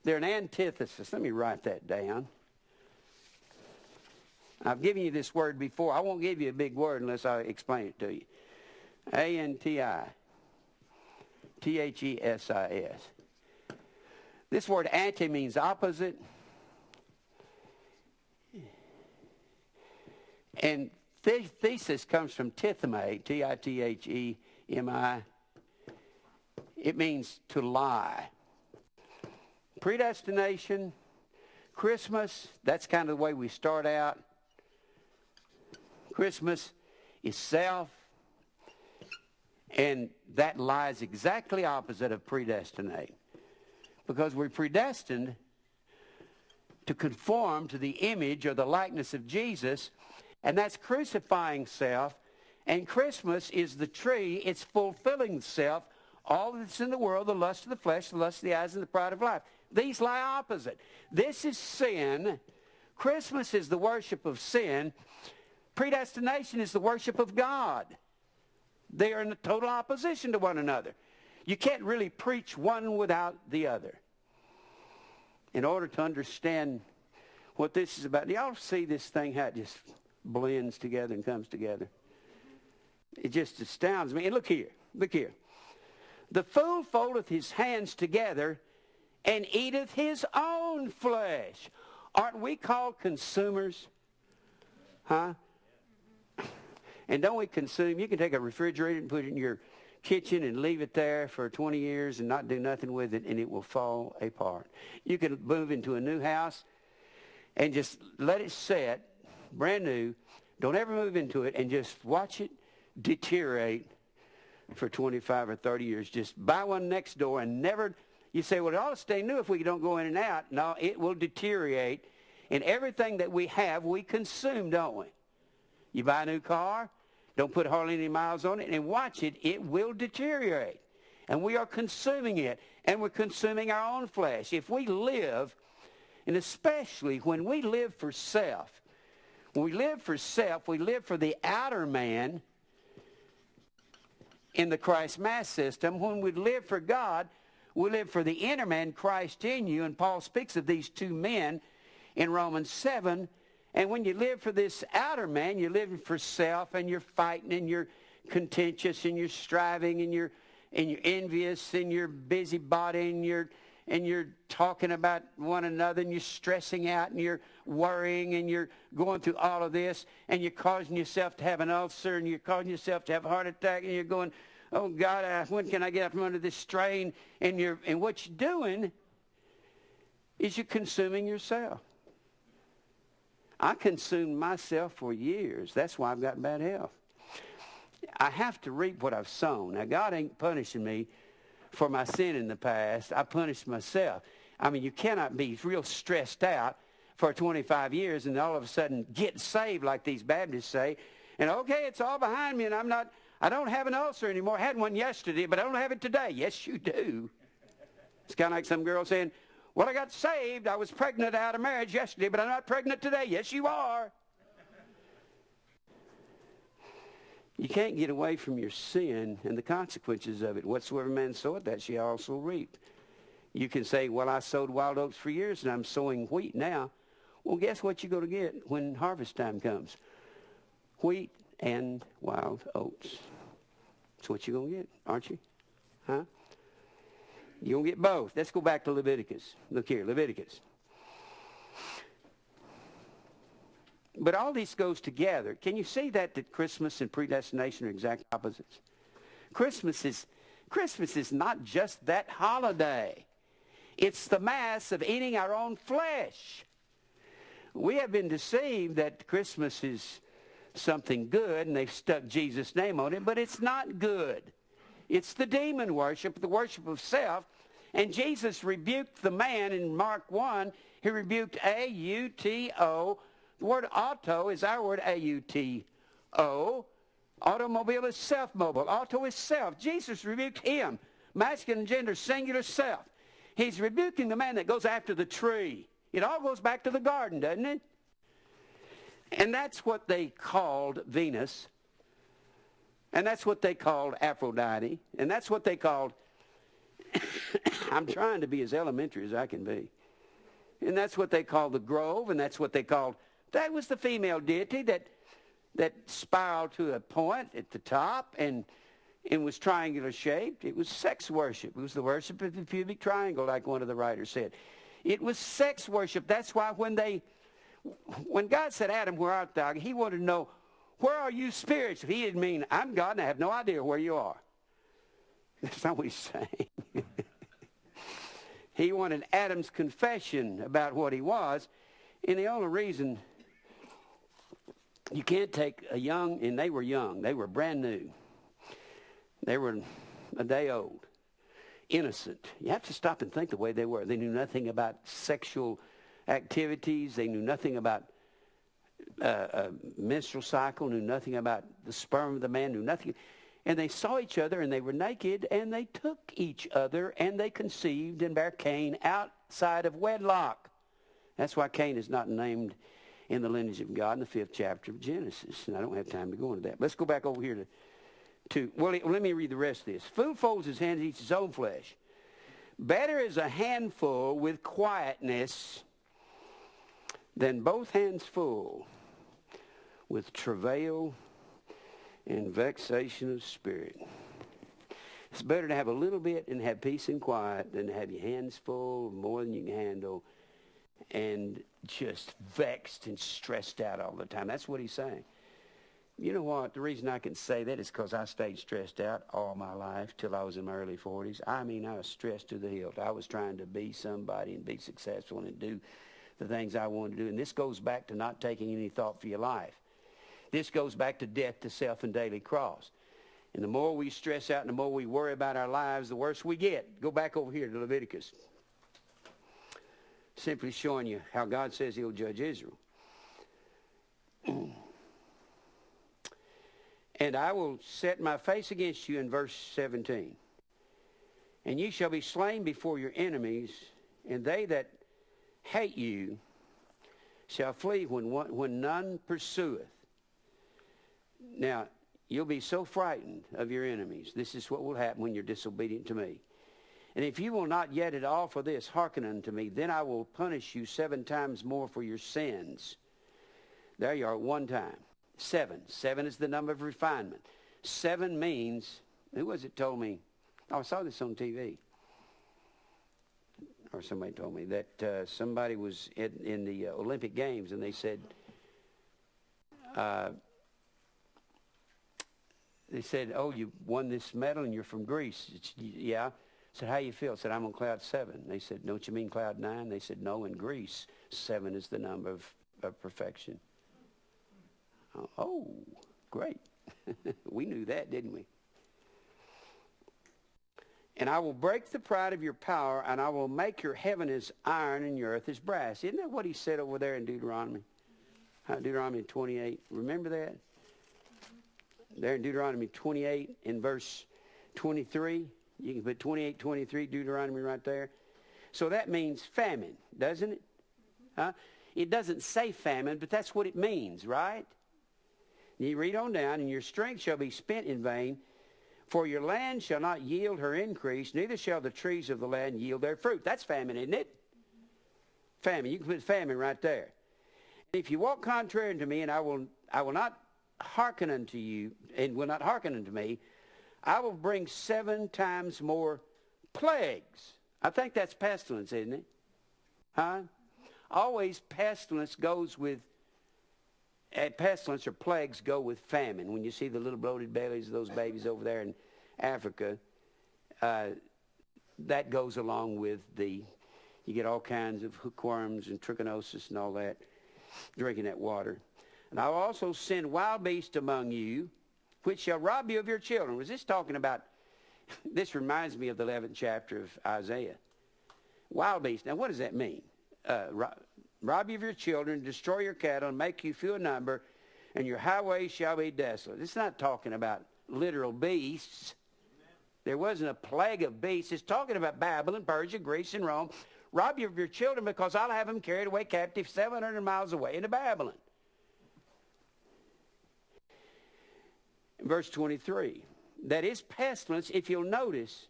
They're an antithesis. Let me write that down. I've given you this word before. I won't give you a big word unless I explain it to you. Antithesis. This word anti means opposite. And thesis comes from tithemi, Tithemi. It means to lie. Predestination, Christmas, that's kind of the way we start out. Christmas is self, and that lies exactly opposite of predestinate. Because we're predestined to conform to the image or the likeness of Jesus, and that's crucifying self. And Christmas is the tree. It's fulfilling self. All that's in the world, the lust of the flesh, the lust of the eyes, and the pride of life. These lie opposite. This is sin. Christmas is the worship of sin. Predestination is the worship of God. They are in total opposition to one another. You can't really preach one without the other. In order to understand what this is about, do y'all see this thing, how it just blends together and comes together? It just astounds me. And look here. The fool foldeth his hands together and eateth his own flesh. Aren't we called consumers? Huh? And don't we consume? You can take a refrigerator and put it in your kitchen and leave it there for 20 years and not do nothing with it, and it will fall apart. You can move into a new house and just let it set, brand new. Don't ever move into it, and just watch it deteriorate for 25 or 30 years. Just buy one next door and never... You say, well, it ought to stay new if we don't go in and out. No, it will deteriorate. And everything that we have, we consume, don't we? You buy a new car, don't put hardly any miles on it, and watch it. It will deteriorate. And we are consuming it. And we're consuming our own flesh. If we live, and especially when we live for self, when we live for self, we live for the outer man in the Christ Mass system. When we live for God, we live for the inner man, Christ in you. And Paul speaks of these two men in Romans 7. And when you live for this outer man, you're living for self, and you're fighting, and you're contentious, and you're striving, and and you're envious, and you're busybody, and you're talking about one another, and you're stressing out, and you're worrying, and you're going through all of this, and you're causing yourself to have an ulcer, and you're causing yourself to have a heart attack, and you're going, oh God, when can I get out from under this strain? And what you're doing is you're consuming yourself. I consumed myself for years. That's why I've got bad health. I have to reap what I've sown. Now, God ain't punishing me for my sin in the past. I punished myself. I mean, you cannot be real stressed out for 25 years and all of a sudden get saved like these Baptists say. And, okay, it's all behind me, and I don't have an ulcer anymore. I had one yesterday, but I don't have it today. Yes, you do. It's kind of like some girl saying, well, I got saved. I was pregnant out of marriage yesterday, but I'm not pregnant today. Yes, you are. You can't get away from your sin and the consequences of it. Whatsoever man soweth, that shall also reap. You can say, well, I sowed wild oats for years, and I'm sowing wheat now. Well, guess what you're going to get when harvest time comes? Wheat and wild oats. That's what you're going to get, aren't you? Huh? You're going to get both. Let's go back to Leviticus. Look here, Leviticus. But all this goes together. Can you see that Christmas and predestination are exact opposites? Christmas is not just that holiday. It's the mass of eating our own flesh. We have been deceived that Christmas is something good, and they've stuck Jesus' name on it, but it's not good. It's the demon worship, the worship of self. And Jesus rebuked the man in Mark 1. He rebuked A-U-T-O. The word auto is our word A-U-T-O. Automobile is self-mobile. Auto is self. Jesus rebuked him. Masculine gender, singular self. He's rebuking the man that goes after the tree. It all goes back to the garden, doesn't it? And that's what they called Venus. And that's what they called Aphrodite. And that's what they called, I'm trying to be as elementary as I can be. And that's what they called the grove, and that's what they called, that was the female deity that spiraled to a point at the top and was triangular shaped. It was sex worship. It was the worship of the pubic triangle, like one of the writers said. It was sex worship. That's why when God said, Adam, where art thou? He wanted to know, where are you spiritually? He didn't mean, I'm God and I have no idea where you are. That's not what he's saying. He wanted Adam's confession about what he was. And the only reason you can't take a young, and they were young, they were brand new. They were a day old, innocent. You have to stop and think the way they were. They knew nothing about sexual activities. They knew nothing about a menstrual cycle, knew nothing about the sperm of the man, knew nothing. And they saw each other, and they were naked, and they took each other, and they conceived and bare Cain outside of wedlock. That's why Cain is not named in the lineage of God in the 5th chapter of Genesis. And I don't have time to go into that. Let's go back over here well, let me read the rest of this. Fool folds his hands and eats his own flesh. Better is a handful with quietness than both hands full with travail and vexation of spirit. It's better to have a little bit and have peace and quiet than to have your hands full, more than you can handle, and just vexed and stressed out all the time. That's what he's saying. You know what? The reason I can say that is because I stayed stressed out all my life till I was in my early 40s. I mean, I was stressed to the hilt. I was trying to be somebody and be successful and do the things I wanted to do. And this goes back to not taking any thought for your life. This goes back to death to self and daily cross. And the more we stress out and the more we worry about our lives, the worse we get. Go back over here to Leviticus. Simply showing you how God says he'll judge Israel. And I will set my face against you in verse 17. And ye shall be slain before your enemies, and they that hate you shall flee when none pursueth. Now, you'll be so frightened of your enemies. This is what will happen when you're disobedient to me. And if you will not yet at all for this hearken unto me, then I will punish you 7 times more for your sins. There you are, 1 time. 7. 7 is the number of refinement. 7 means, who was it told me I saw this on TV. Or somebody told me that somebody was in the Olympic Games, and they said, oh, you won this medal and you're from Greece. Yeah. I said, how you feel? I said, I'm on cloud 7. They said, don't you mean cloud 9? They said, no, in Greece, 7 is the number of perfection. Oh, great. We knew that, didn't we? And I will break the pride of your power, and I will make your heaven as iron and your earth as brass. Isn't that what he said over there in Deuteronomy? Deuteronomy 28. Remember that? There in Deuteronomy 28 in verse 23. You can put 28, 23, Deuteronomy right there. So that means famine, doesn't it? Huh? It doesn't say famine, but that's what it means, right? You read on down, and your strength shall be spent in vain, for your land shall not yield her increase, neither shall the trees of the land yield their fruit. That's famine, isn't it? Famine. You can put famine right there. If you walk contrary unto me, and I will not hearken unto you, and will not hearken unto me, I will bring 7 times more plagues. I think that's pestilence, isn't it? Huh? Always pestilence goes with, pestilence or plagues go with famine. When you see the little bloated bellies of those babies over there in Africa, that goes along with you get all kinds of hookworms and trichinosis and all that, drinking that water. And I will also send wild beasts among you, which shall rob you of your children. Was this talking about, this reminds me of the 11th chapter of Isaiah. Wild beasts. Now what does that mean? Rob you of your children, destroy your cattle, and make you few in number, and your highways shall be desolate. It's not talking about literal beasts. There wasn't a plague of beasts. It's talking about Babylon, Persia, Greece, and Rome. Rob you of your children because I'll have them carried away captive 700 miles away into Babylon. Verse 23. That is pestilence. If you'll notice,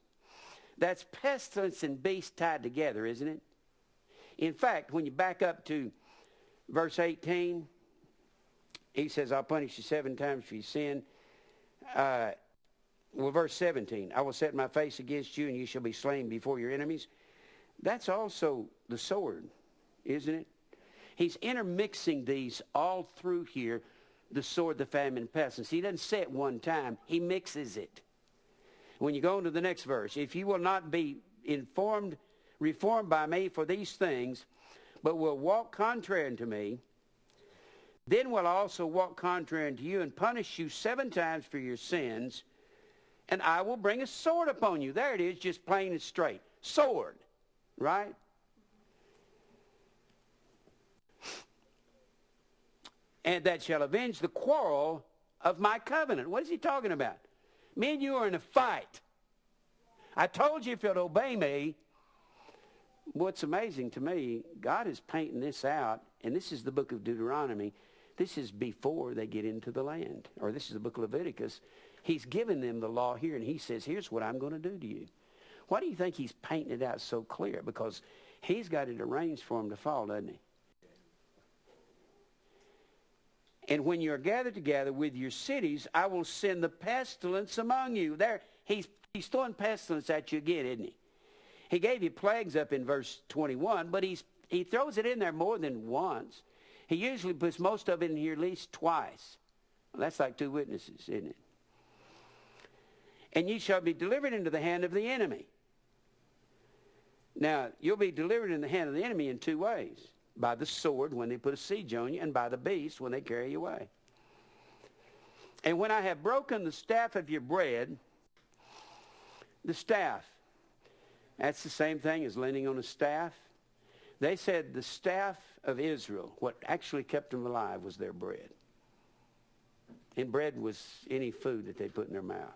that's pestilence and beast tied together, isn't it? In fact, when you back up to verse 18, he says, I'll punish you 7 times for your sin. Verse 17, I will set my face against you, and you shall be slain before your enemies. That's also the sword, isn't it? He's intermixing these all through here, the sword, the famine, pestilence. He doesn't say it one time. He mixes it. When you go into the next verse, if you will not be reformed by me for these things, but will walk contrary unto me, then will I also walk contrary unto you and punish you 7 times for your sins, and I will bring a sword upon you. There it is, just plain and straight. Sword, right? And that shall avenge the quarrel of my covenant. What is he talking about? Me and you are in a fight. I told you if you'd obey me. What's amazing to me, God is painting this out, and this is the book of Deuteronomy. This is before they get into the land, or this is the book of Leviticus. He's given them the law here, and he says, here's what I'm going to do to you. Why do you think he's painting it out so clear? Because he's got it arranged for them to fall, doesn't he? And when you're gathered together with your cities, I will send the pestilence among you. There, he's throwing pestilence at you again, isn't he? He gave you plagues up in verse 21, but he throws it in there more than once. He usually puts most of it in here at least twice. Well, that's like 2 witnesses, isn't it? And ye shall be delivered into the hand of the enemy. Now, you'll be delivered in the hand of the enemy in 2 ways. By the sword when they put a siege on you, and by the beast when they carry you away. And when I have broken the staff of your bread, the staff, that's the same thing as leaning on a staff. They said the staff of Israel, what actually kept them alive was their bread. And bread was any food that they put in their mouth.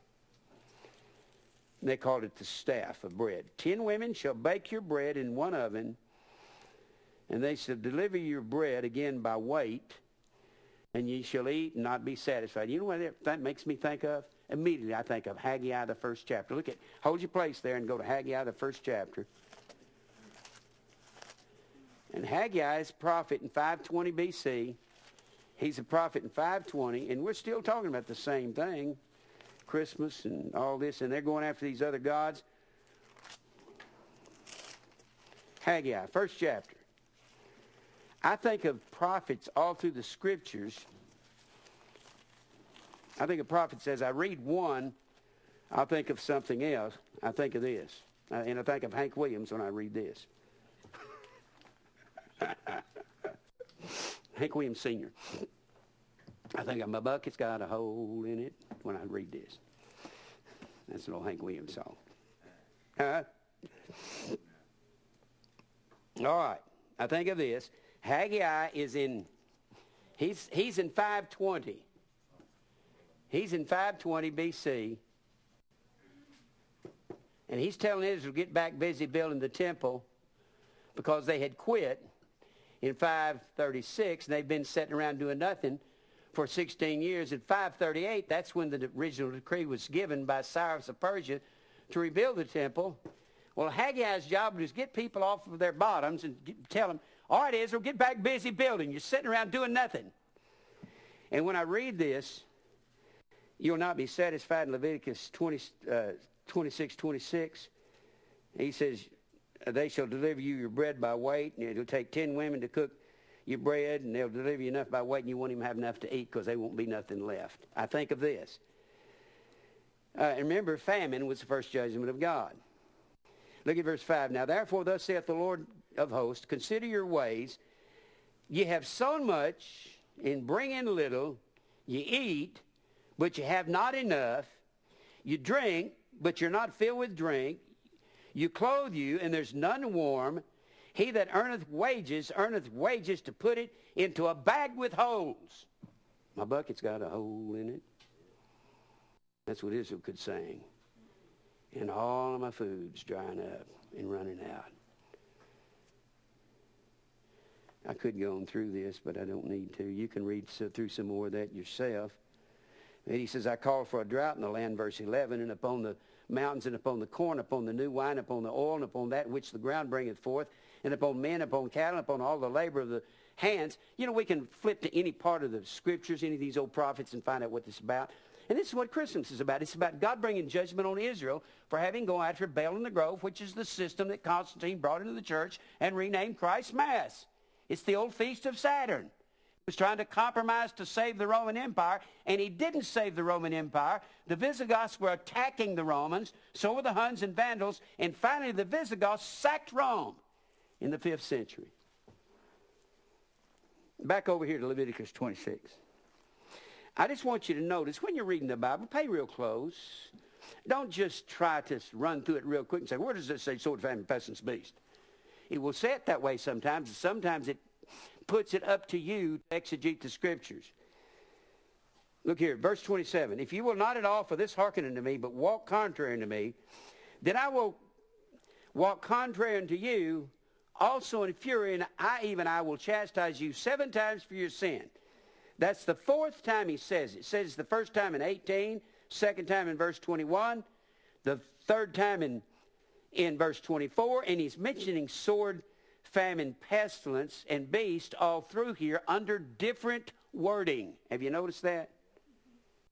And they called it the staff of bread. 10 women shall bake your bread in one oven, and they shall deliver your bread again by weight, and ye shall eat and not be satisfied. You know what that makes me think of? Immediately I think of Haggai, the 1st chapter. Look at, hold your place there and go to Haggai, the 1st chapter. And Haggai is a prophet in 520 BC. He's a prophet in 520, and we're still talking about the same thing. Christmas and all this, and they're going after these other gods. Haggai, first chapter. I think of prophets all through the Scriptures. I think of prophets as I read one, I'll think of something else. I think of this. And I think of Hank Williams when I read this. Hank Williams Sr. I think of my bucket's got a hole in it when I read this. That's an old Hank Williams song. Huh? All right. I think of this. Haggai is in, he's in 520. He's in 520 BC. And he's telling Israel to get back busy building the temple because they had quit in 536. And they've been sitting around doing nothing for 16 years. In 538, that's when the original decree was given by Cyrus of Persia to rebuild the temple. Well, Haggai's job was get people off of their bottoms and tell them, all right, Israel, get back busy building. You're sitting around doing nothing. And when I read this, you'll not be satisfied in Leviticus 26:26. He says, they shall deliver you your bread by weight, and it'll take 10 women to cook your bread, and they'll deliver you enough by weight, and you won't even have enough to eat because there won't be nothing left. I think of this. And remember, famine was the first judgment of God. Look at verse 5. Now, therefore, thus saith the Lord of hosts, consider your ways. Ye have sown much, and bring in little. You eat, but you have not enough. You drink, but you're not filled with drink. You clothe you, and there's none warm. He that earneth wages to put it into a bag with holes. My bucket's got a hole in it. That's what Israel could sing. And all of my food's drying up and running out. I could go on through this, but I don't need to. You can read through some more of that yourself. And he says, I call for a drought in the land, verse 11, and upon the mountains, and upon the corn, upon the new wine, upon the oil, and upon that which the ground bringeth forth, and upon men, upon cattle, and upon all the labor of the hands. You know, we can flip to any part of the Scriptures, any of these old prophets, and find out what this is about. And this is what Christmas is about. It's about God bringing judgment on Israel for having gone after Baal in the Grove, which is the system that Constantine brought into the church and renamed Christ's Mass. It's the old Feast of Saturn. He was trying to compromise to save the Roman Empire, and he didn't save the Roman Empire. The Visigoths were attacking the Romans, so were the Huns and Vandals, and finally the Visigoths sacked Rome in the 5th century. Back over here to Leviticus 26. I just want you to notice, when you're reading the Bible, pay real close. Don't just try to run through it real quick and say, where does it say sword, famine, pestilence, beast? It will say it that way sometimes, and sometimes it puts it up to you to exegete the Scriptures. Look here, verse 27. If you will not at all for this hearken unto me, but walk contrary unto me, then I will walk contrary unto you also in fury, and I will chastise you 7 times for your sin. That's the 4th time he says it. It says the first time in 18, second time in verse 21, the 3rd time in verse 24, and he's mentioning sword, famine, pestilence, and beast all through here under different wording. Have you noticed that?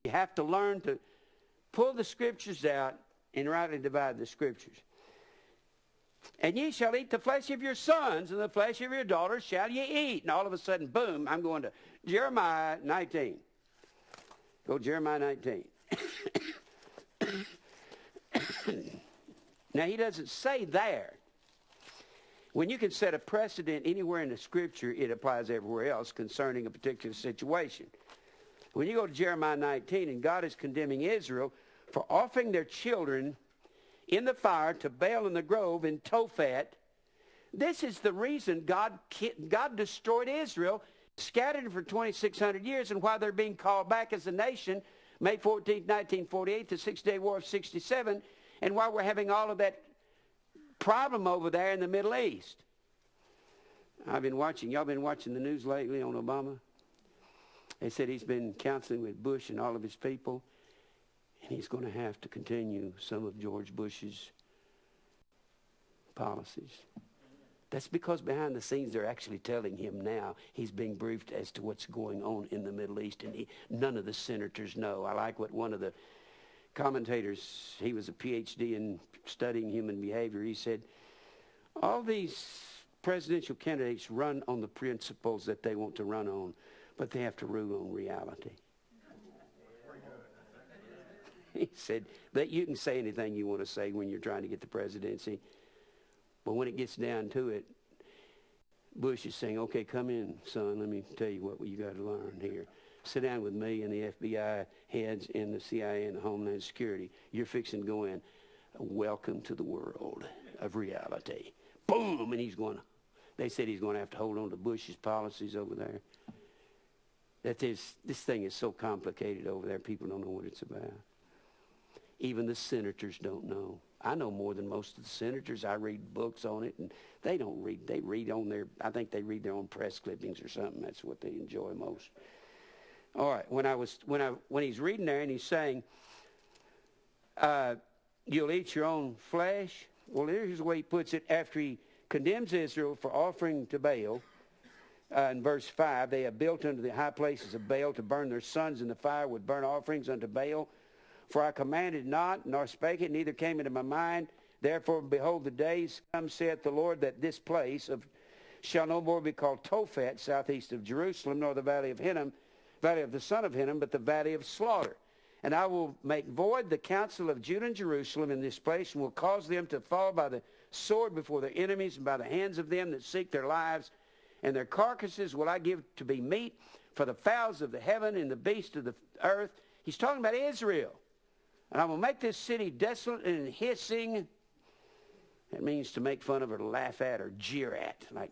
You have to learn to pull the Scriptures out and rightly divide the Scriptures. And ye shall eat the flesh of your sons, and the flesh of your daughters shall ye eat. And all of a sudden, boom, I'm going to Jeremiah 19. Go Jeremiah 19. Now, he doesn't say there. When you can set a precedent anywhere in the Scripture, it applies everywhere else concerning a particular situation. When you go to Jeremiah 19, and God is condemning Israel for offering their children in the fire to Baal in the grove in Tophet. This is the reason God destroyed Israel, scattered them for 2,600 years, and while they're being called back as a nation, May 14, 1948, the Six-Day War of 67, and while we're having all of that problem over there in the Middle East. Y'all been watching the news lately on Obama? They said he's been counseling with Bush and all of his people, and he's going to have to continue some of George Bush's policies. That's because behind the scenes they're actually telling him now he's being briefed as to what's going on in the Middle East, and none of the senators know. I like what one of the commentators, he was a PhD in studying human behavior. He said, all these presidential candidates run on the principles that they want to run on, but they have to rule on reality. He said that you can say anything you want to say when you're trying to get the presidency, but when it gets down to it, Bush is saying, okay, come in, son, let me tell you what you got to learn here. Sit down with me and the FBI heads and the CIA and the Homeland Security. You're fixing to go in. Welcome to the world of reality. Boom! And they said he's going to have to hold on to Bush's policies over there. This thing is so complicated over there, people don't know what it's about. Even the senators don't know. I know more than most of the senators. I read books on it, and they don't read. They read on I think they read their own press clippings or something. That's what they enjoy most. All right, when he's reading there and he's saying, you'll eat your own flesh. Well, here's the way he puts it. After he condemns Israel for offering to Baal, in verse 5, they have built unto the high places of Baal to burn their sons in the fire with burnt offerings unto Baal. For I commanded not, nor spake it, neither came into my mind. Therefore, behold, the days come, saith the Lord, that this place shall no more be called Tophet, southeast of Jerusalem, nor the valley of Hinnom, valley of the son of Hinnom, but the valley of slaughter. And I will make void the counsel of Judah and Jerusalem in this place, and will cause them to fall by the sword before their enemies, and by the hands of them that seek their lives. And their carcasses will I give to be meat for the fowls of the heaven and the beasts of the earth. He's talking about Israel. And I will make this city desolate and hissing. That means to make fun of or to laugh at or jeer at. Like,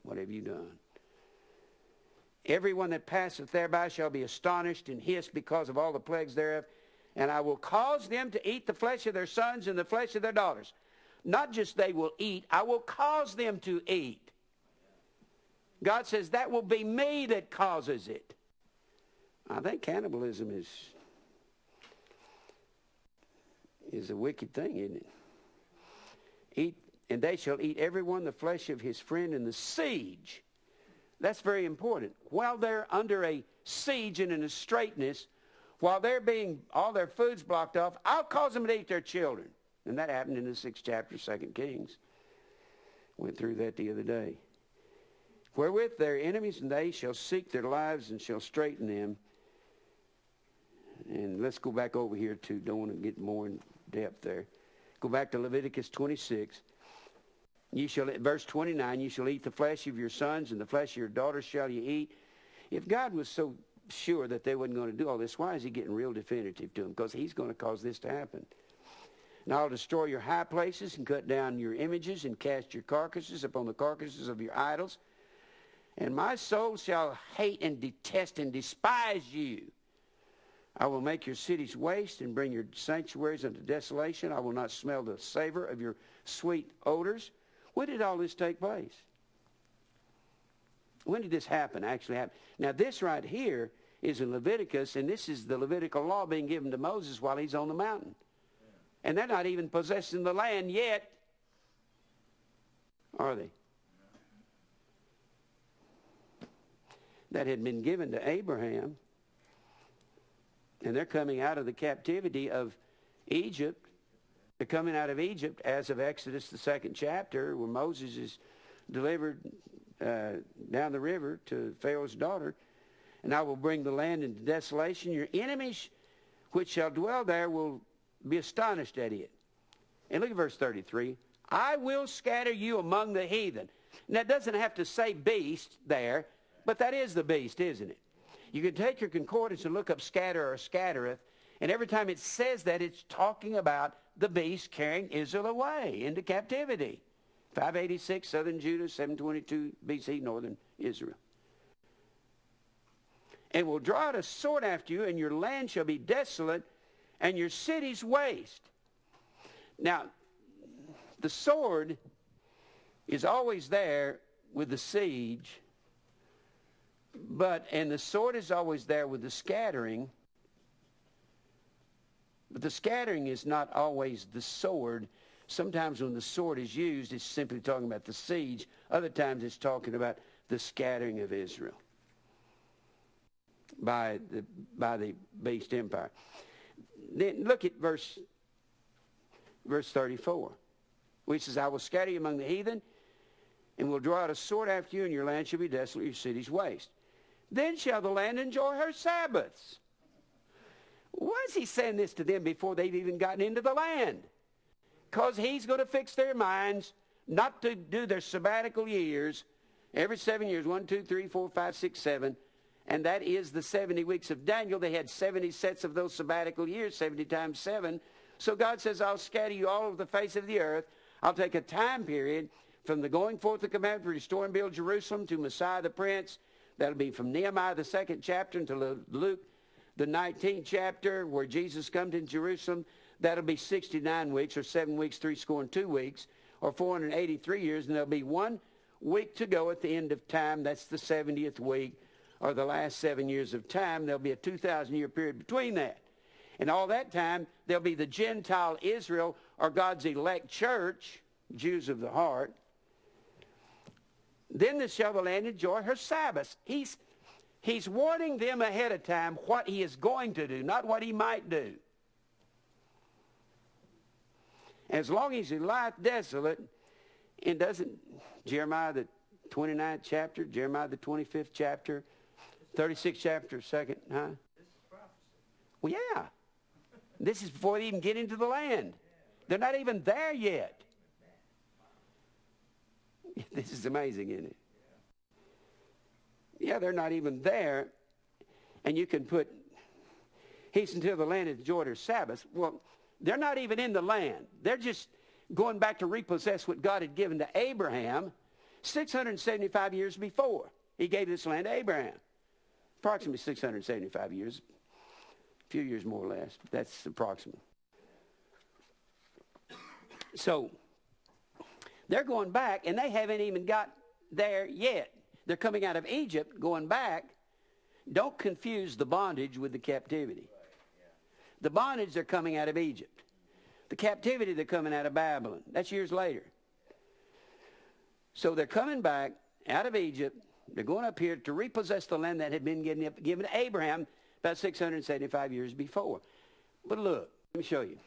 what have you done? Everyone that passeth thereby shall be astonished and hiss because of all the plagues thereof. And I will cause them to eat the flesh of their sons and the flesh of their daughters. Not just they will eat, I will cause them to eat. God says that will be me that causes it. I think cannibalism is a wicked thing, isn't it? And they shall eat every one the flesh of his friend in the siege. That's very important. While they're under a siege and in a straitness, while they're being all their food's blocked off, I'll cause them to eat their children. And that happened in the 6th chapter of 2 Kings. Went through that the other day. Wherewith their enemies and they shall seek their lives and shall straiten them. And let's go back over here to, don't want to get more in depth there. Go back to Leviticus 26. Verse 29, you shall eat the flesh of your sons and the flesh of your daughters shall you eat. If God was so sure that they wasn't going to do all this, why is he getting real definitive to them? Because he's going to cause this to happen. And I'll destroy your high places and cut down your images and cast your carcasses upon the carcasses of your idols. And my soul shall hate and detest and despise you. I will make your cities waste and bring your sanctuaries unto desolation. I will not smell the savor of your sweet odors. When did all this take place? When did this actually happen? Now this right here is in Leviticus, and this is the Levitical law being given to Moses while he's on the mountain. And they're not even possessing the land yet, are they? That had been given to Abraham. And they're coming out of the captivity of Egypt. They're coming out of Egypt as of Exodus, the 2nd chapter, where Moses is delivered down the river to Pharaoh's daughter. And I will bring the land into desolation. Your enemies which shall dwell there will be astonished at it. And look at verse 33. I will scatter you among the heathen. Now, it doesn't have to say beast there, but that is the beast, isn't it? You can take your concordance and look up scatter or scattereth, and every time it says that, it's talking about the beast carrying Israel away into captivity. 586, southern Judah, 722 BC, northern Israel. And will draw out a sword after you, and your land shall be desolate, and your cities waste. Now, the sword is always there with the siege, and the sword is always there with the scattering, but the scattering is not always the sword. Sometimes when the sword is used, it's simply talking about the siege. Other times it's talking about the scattering of Israel. by the beast empire. Then look at verse 34, which says, I will scatter you among the heathen, and will draw out a sword after you, and your land shall be desolate, your cities waste. Then shall the land enjoy her Sabbaths. Why is he saying this to them before they've even gotten into the land? Because he's going to fix their minds not to do their sabbatical years every 7 years, 1, 2, 3, 4, 5, 6, 7. And that is the 70 weeks of Daniel. They had 70 sets of those sabbatical years, 70 times 7. So God says, I'll scatter you all over the face of the earth. I'll take a time period from the going forth of the commandment to restore and build Jerusalem to Messiah the Prince. That'll be from Nehemiah the 2nd chapter until Luke the 19th chapter where Jesus comes in Jerusalem. That'll be 69 weeks, or 7 weeks, 62 weeks, or 483 years. And there'll be 1 week to go at the end of time. That's the 70th week, or the last 7 years of time. There'll be a 2,000-year period between that. And all that time, there'll be the Gentile Israel, or God's elect church, Jews of the heart. Then shall the land enjoy her Sabbaths. He's warning them ahead of time what he is going to do, not what he might do. As long as he lieth desolate, and doesn't Jeremiah the 29th chapter, Jeremiah the 25th chapter, 36th chapter, second, huh? This is prophecy. Well, yeah. This is before they even get into the land. They're not even there yet. This is amazing, isn't it? Yeah, they're not even there. And you can put, hasten until the land enjoyed her Sabbath. Well, they're not even in the land. They're just going back to repossess what God had given to Abraham 675 years before. He gave this land to Abraham. Approximately 675 years. A few years more or less. But that's approximate. So, they're going back, and they haven't even got there yet. They're coming out of Egypt, going back. Don't confuse the bondage with the captivity. The bondage, they're coming out of Egypt. The captivity, they're coming out of Babylon. That's years later. So they're coming back out of Egypt. They're going up here to repossess the land that had been given to Abraham about 675 years before. But look, let me show you.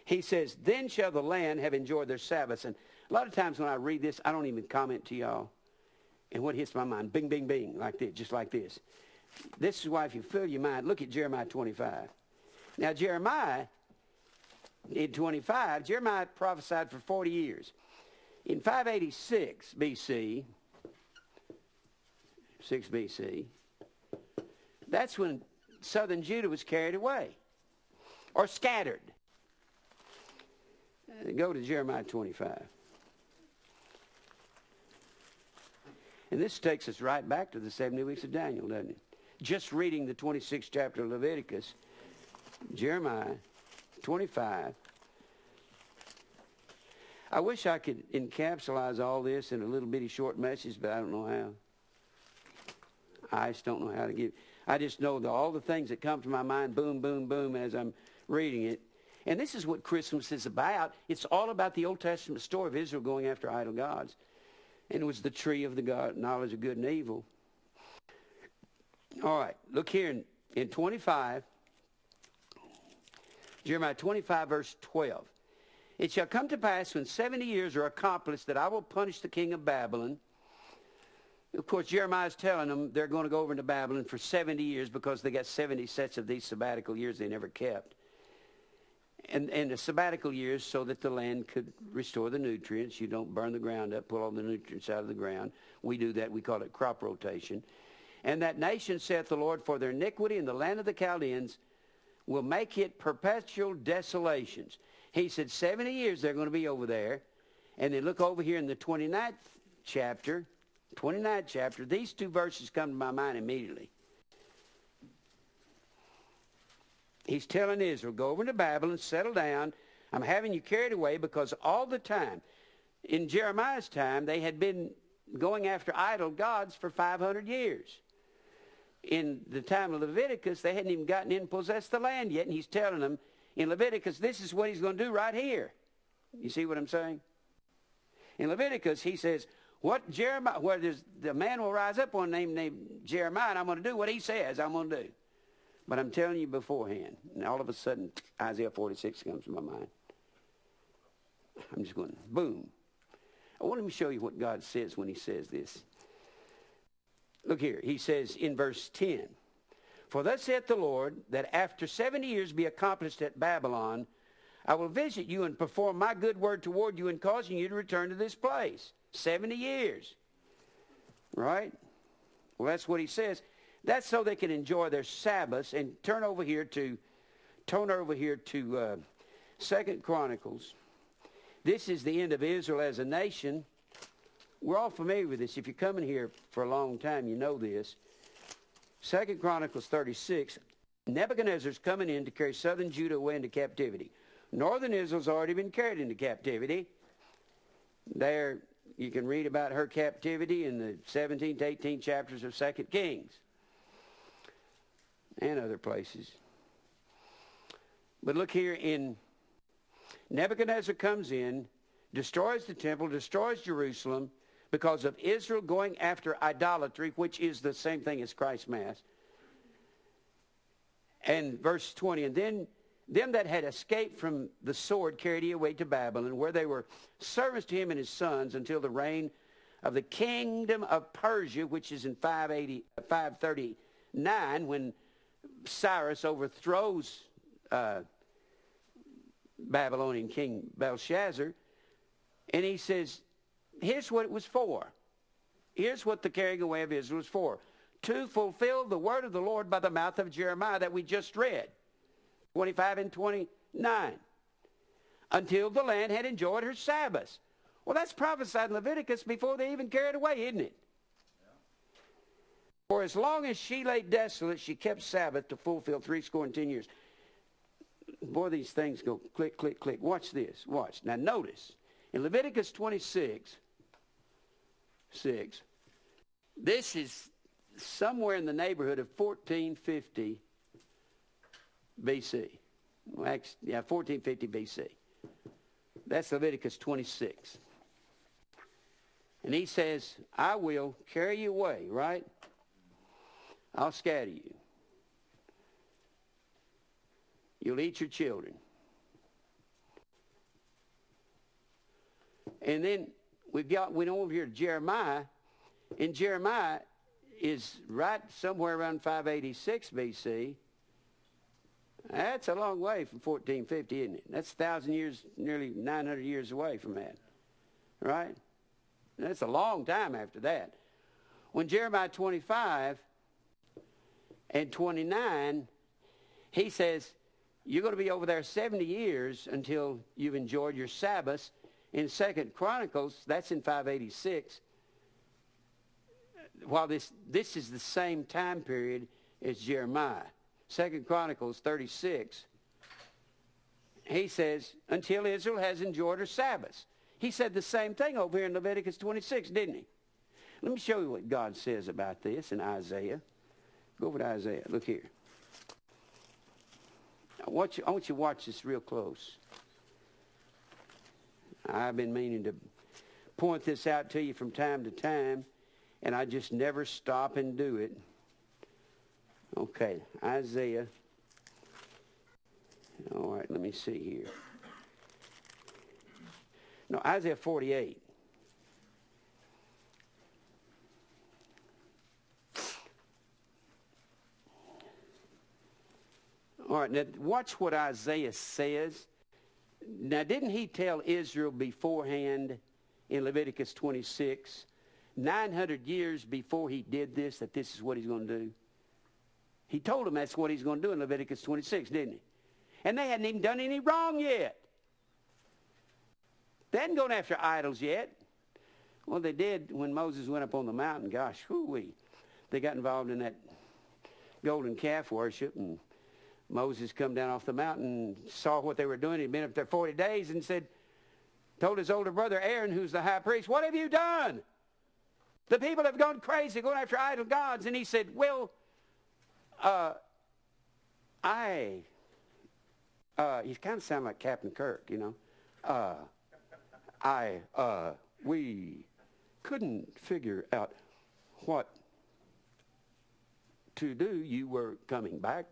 He says, then shall the land have enjoyed their Sabbaths. And a lot of times when I read this, I don't even comment to y'all. And what hits my mind, bing, bing, bing, like this, just like this. This is why if you fill your mind, look at Jeremiah 25. Now, Jeremiah, in 25, Jeremiah prophesied for 40 years. In 586 BC, 6 BC, that's when southern Judah was carried away or scattered. Go to Jeremiah 25. And this takes us right back to the 70 weeks of Daniel, doesn't it? Just reading the 26th chapter of Leviticus, Jeremiah 25. I wish I could encapsulate all this in a little bitty short message, but I don't know how. I just don't know how to give. I just know that all the things that come to my mind, boom, boom, boom, as I'm reading it. And this is what Christmas is about. It's all about the Old Testament story of Israel going after idol gods. And it was the tree of the knowledge of good and evil. All right, look here in 25, Jeremiah 25, verse 12. It shall come to pass when 70 years are accomplished that I will punish the king of Babylon. Of course, Jeremiah's telling them they're going to go over into Babylon for 70 years because they got 70 sets of these sabbatical years they never kept. And the sabbatical years so that the land could restore the nutrients. You don't burn the ground up, pull all the nutrients out of the ground. We do that. We call it crop rotation. And that nation, saith the Lord, for their iniquity in the land of the Chaldeans will make it perpetual desolations. He said 70 years they're going to be over there. And then look over here in the 29th chapter. These two verses come to my mind immediately. He's telling Israel, go over to Babylon, settle down. I'm having you carried away because all the time, in Jeremiah's time, they had been going after idol gods for 500 years. In the time of Leviticus, they hadn't even gotten in and possessed the land yet. And he's telling them, in Leviticus, this is what he's going to do right here. You see what I'm saying? In Leviticus, he says, What Jeremiah, where there's, the man will rise up one named Jeremiah, and I'm going to do what he says I'm going to do. But I'm telling you beforehand, and all of a sudden, Isaiah 46 comes to my mind. I'm just going, boom. I want to show you what God says when he says this. Look here. He says in verse 10, for thus saith the Lord, that after 70 years be accomplished at Babylon, I will visit you and perform my good word toward you in causing you to return to this place. 70 years. Right? Well, that's what he says. That's so they can enjoy their Sabbaths. And turn over here to 2 Chronicles. This is the end of Israel as a nation. We're all familiar with this. If you're coming here for a long time, you know this. 2 Chronicles 36, Nebuchadnezzar's coming in to carry southern Judah away into captivity. Northern Israel's already been carried into captivity. There, you can read about her captivity in the 17th to 18th chapters of 2 Kings and other places. But look here, in Nebuchadnezzar comes in, destroys the temple, destroys Jerusalem because of Israel going after idolatry, which is the same thing as Christ's Mass. And verse 20, and then them that had escaped from the sword carried he away to Babylon, where they were servants to him and his sons until the reign of the kingdom of Persia, which is in 539, when Cyrus overthrows Babylonian king Belshazzar. And he says, here's what it was for. Here's what the carrying away of Israel was for. To fulfill the word of the Lord by the mouth of Jeremiah that we just read. 25 and 29. Until the land had enjoyed her Sabbaths. Well, that's prophesied in Leviticus before they even carried away, isn't it? Yeah. For as long as she lay desolate, she kept Sabbath to fulfill 70 years. Boy, these things go click, click, click. Watch this. Watch. Now notice. In Leviticus 26, 6, this is somewhere in the neighborhood of 1450 BC. Well, actually, yeah, 1450 BC. That's Leviticus 26. And he says, I will carry you away, right? I'll scatter you. You'll eat your children. And then we went over here to Jeremiah, and Jeremiah is right somewhere around 586 BC. That's a long way from 1450, isn't it? That's 1,000 years, nearly 900 years away from that, right? That's a long time after that. When Jeremiah 25 and 29, he says, you're going to be over there 70 years until you've enjoyed your Sabbaths. In 2 Chronicles, that's in 586. While this is the same time period as Jeremiah. 2 Chronicles 36, he says, until Israel has enjoyed her Sabbaths. He said the same thing over here in Leviticus 26, didn't he? Let me show you what God says about this in Isaiah. Go over to Isaiah. Look here. I want you to watch this real close. I've been meaning to point this out to you from time to time, and I just never stop and do it. Okay, Isaiah. All right, let me see here. No, Isaiah 48. All right, now watch what Isaiah says. Now, didn't he tell Israel beforehand in Leviticus 26, 900 years before he did this, that this is what he's going to do? He told them that's what he's going to do in Leviticus 26, didn't he? And they hadn't even done any wrong yet. They hadn't gone after idols yet. Well, they did when Moses went up on the mountain. Gosh, whoo-wee. They got involved in that golden calf worship, and Moses come down off the mountain and saw what they were doing. He'd been up there 40 days and told his older brother Aaron, who's the high priest, what have you done? The people have gone crazy going after idol gods. And he said, well, you kind of sound like Captain Kirk, you know. couldn't figure out what to do. You were coming back.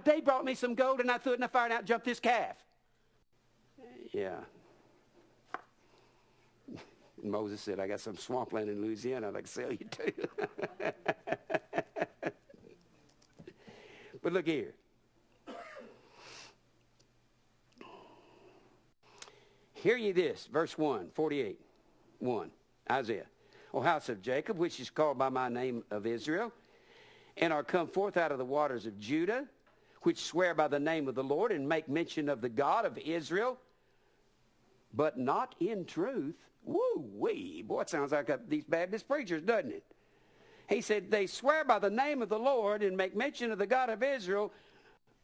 They brought me some gold and I threw it in the fire and out jumped this calf. Yeah. And Moses said, I got some swampland in Louisiana I'd like to sell you to. But look here. Hear ye this, verse 1, 48, 1, Isaiah. O house of Jacob, which is called by my name of Israel, and are come forth out of the waters of Judah, which swear by the name of the Lord, and make mention of the God of Israel, but not in truth. Woo-wee. Boy, it sounds like these Baptist preachers, doesn't it? He said, they swear by the name of the Lord and make mention of the God of Israel,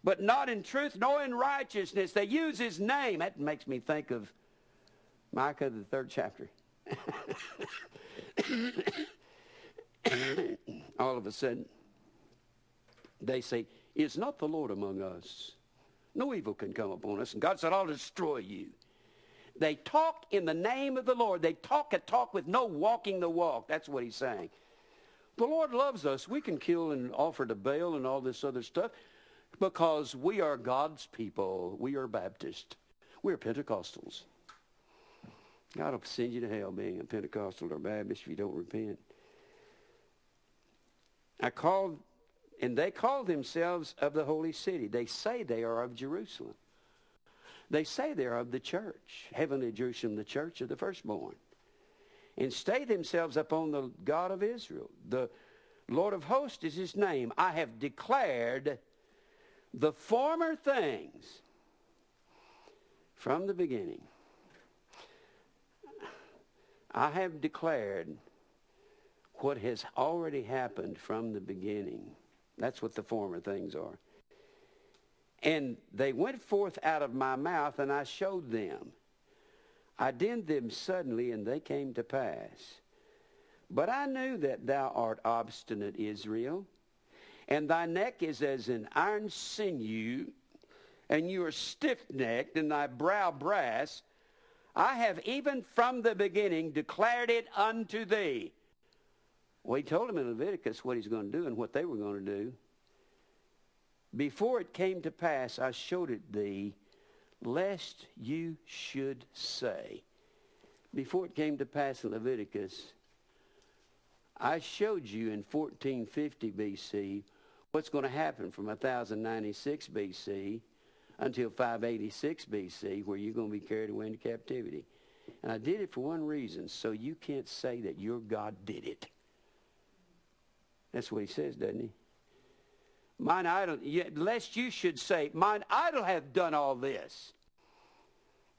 but not in truth nor in righteousness. They use his name. That makes me think of Micah, the 3rd chapter. All of a sudden, they say, is not the Lord among us? No evil can come upon us. And God said, I'll destroy you. They talk in the name of the Lord. They talk a talk with no walking the walk. That's what he's saying. The Lord loves us. We can kill and offer to Baal and all this other stuff because we are God's people. We are Baptist. We are Pentecostals. God will send you to hell being a Pentecostal or Baptist if you don't repent. They call themselves of the holy city. They say they are of Jerusalem. They say they are of the church, heavenly Jerusalem, the church of the firstborn. And stay themselves upon the God of Israel. The Lord of hosts is his name. I have declared the former things from the beginning. I have declared what has already happened from the beginning. That's what the former things are. And they went forth out of my mouth, and I showed them. I did them suddenly, and they came to pass. But I knew that thou art obstinate, Israel, and thy neck is as an iron sinew, and you are stiff-necked, and thy brow brass. I have even from the beginning declared it unto thee. Well, he told them in Leviticus what he's going to do and what they were going to do. Before it came to pass, I showed it thee, lest you should say. Before it came to pass in Leviticus, I showed you in 1450 BC what's going to happen from 1096 BC until 586 BC, where you're going to be carried away into captivity. And I did it for one reason, so you can't say that your God did it. That's what he says, doesn't he? Mine idol, lest you should say, mine idol hath done all this.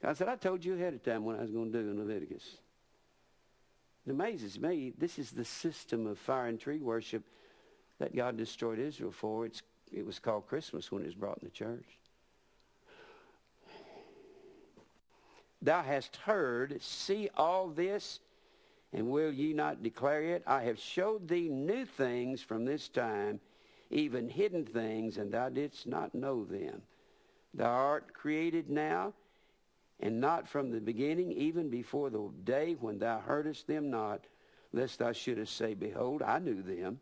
God said, I told you ahead of time what I was going to do in Leviticus. It amazes me. This is the system of fire and tree worship that God destroyed Israel for. It was called Christmas when it was brought in the church. Thou hast heard, see all this, and will ye not declare it? I have showed thee new things from this time, even hidden things, and thou didst not know them. Thou art created now, and not from the beginning, even before the day when thou heardest them not, lest thou shouldest say, behold, I knew them.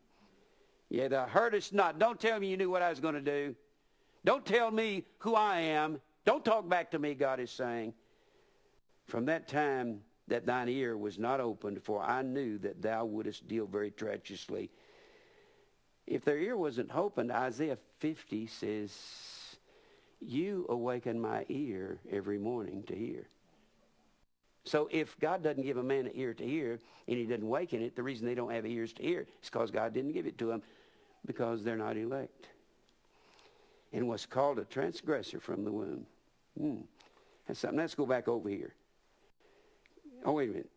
Yea, thou heardest not. Don't tell me you knew what I was going to do. Don't tell me who I am. Don't talk back to me, God is saying. From that time that thine ear was not opened, for I knew that thou wouldest deal very treacherously. If their ear wasn't opened, Isaiah 50 says, you awaken my ear every morning to hear. So if God doesn't give a man an ear to hear, and he doesn't awaken it, the reason they don't have ears to hear is because God didn't give it to them, because they're not elect. And was called a transgressor from the womb. That's something. Let's go back over here. Oh, wait a minute.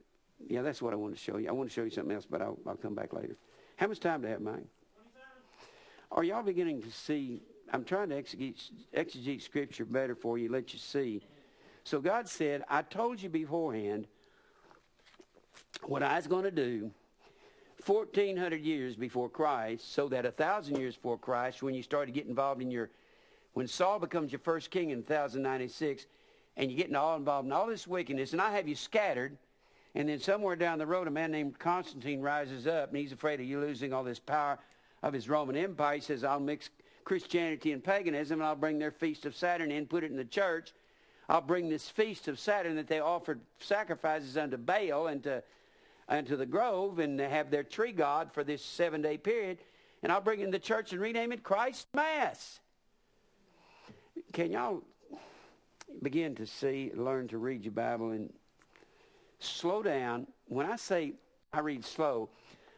Yeah, that's what I want to show you. I want to show you something else, but I'll come back later. How much time do I have, Mike? Are y'all beginning to see? I'm trying to exegete Scripture better for you, let you see. So God said, I told you beforehand what I was going to do 1,400 years before Christ, so that 1,000 years before Christ, when you started getting involved in when Saul becomes your first king in 1096, and you're getting all involved in all this wickedness, and I have you scattered, and then somewhere down the road a man named Constantine rises up, and he's afraid of you losing all this power of his Roman Empire. He says, I'll mix Christianity and paganism, and I'll bring their feast of Saturn in, put it in the church. I'll bring this feast of Saturn that they offered sacrifices unto Baal and to the grove, and they have their tree god for this 7-day period, and I'll bring it in the church and rename it Christ Mass. Can y'all begin to learn to read your Bible and slow down? When I say I read slow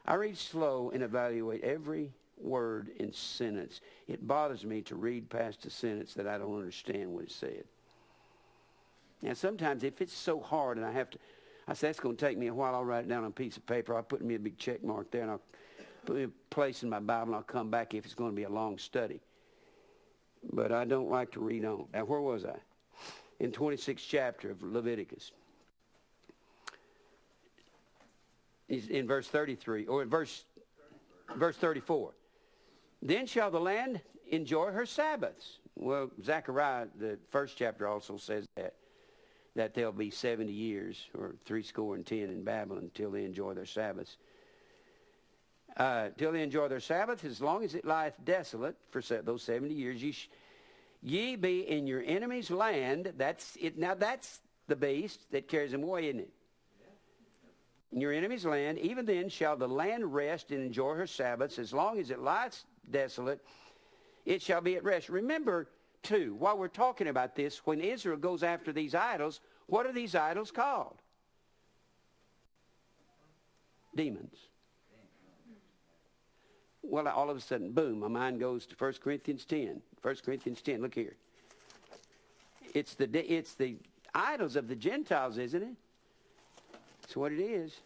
and evaluate every word and sentence. It bothers me to read past a sentence that I don't understand what it said. Now, sometimes if it's so hard and I say, that's going to take me a while, I'll write it down on a piece of paper. I'll put me a big check mark there, and I'll put a place in my Bible, and I'll come back if it's going to be a long study. But I don't like to read on. Now, where was I? In 26th chapter of Leviticus. In verse 33, or in verse 34. Then shall the land enjoy her Sabbaths. Well, Zechariah, the first chapter, also says that there'll be 70 years, or 70 in Babylon, till they enjoy their Sabbaths. Till they enjoy their Sabbath, as long as it lieth desolate for those 70 years, ye be in your enemy's land. That's it. Now that's the beast that carries them away, isn't it? In your enemy's land, even then shall the land rest and enjoy her Sabbaths. As long as it lies desolate, it shall be at rest. Remember, too, while we're talking about this, when Israel goes after these idols, what are these idols called? Demons. Well, all of a sudden, boom, my mind goes to 1 Corinthians 10. 1 Corinthians 10, look here. It's the idols of the Gentiles, isn't it? That's what it is.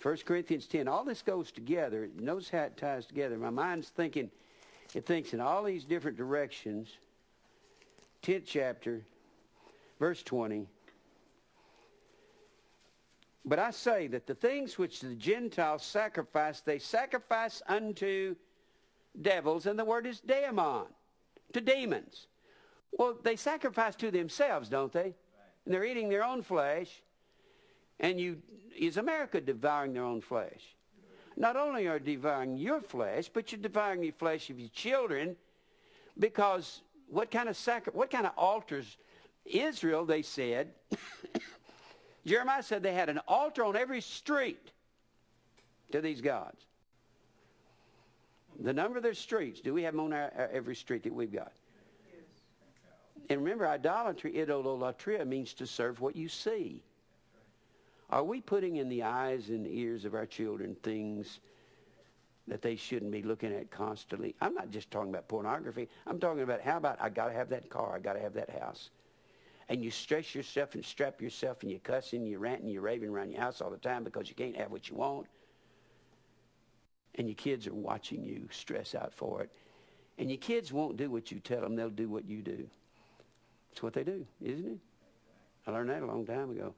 1 Corinthians 10. All this goes together. Notice how it ties together. My mind's thinking, it thinks in all these different directions. 10th chapter, verse 20. But I say that the things which the Gentiles sacrifice, they sacrifice unto devils, and the word is daemon, to demons. Well, they sacrifice to themselves, don't they? And they're eating their own flesh. And is America devouring their own flesh? Not only are you devouring your flesh, but you're devouring the flesh of your children, because what kind of altars? Israel, they said, Jeremiah said they had an altar on every street to these gods. The number of their streets, do we have them on every street that we've got? And remember, idolatry, idolatria, means to serve what you see. Are we putting in the eyes and ears of our children things that they shouldn't be looking at constantly? I'm not just talking about pornography. I'm talking about, how about, I got to have that car, I got to have that house. And you stress yourself and strap yourself, and you cuss and you rant and you're raving around your house all the time because you can't have what you want. And your kids are watching you stress out for it. And your kids won't do what you tell them, they'll do what you do. That's what they do, isn't it? I learned that a long time ago.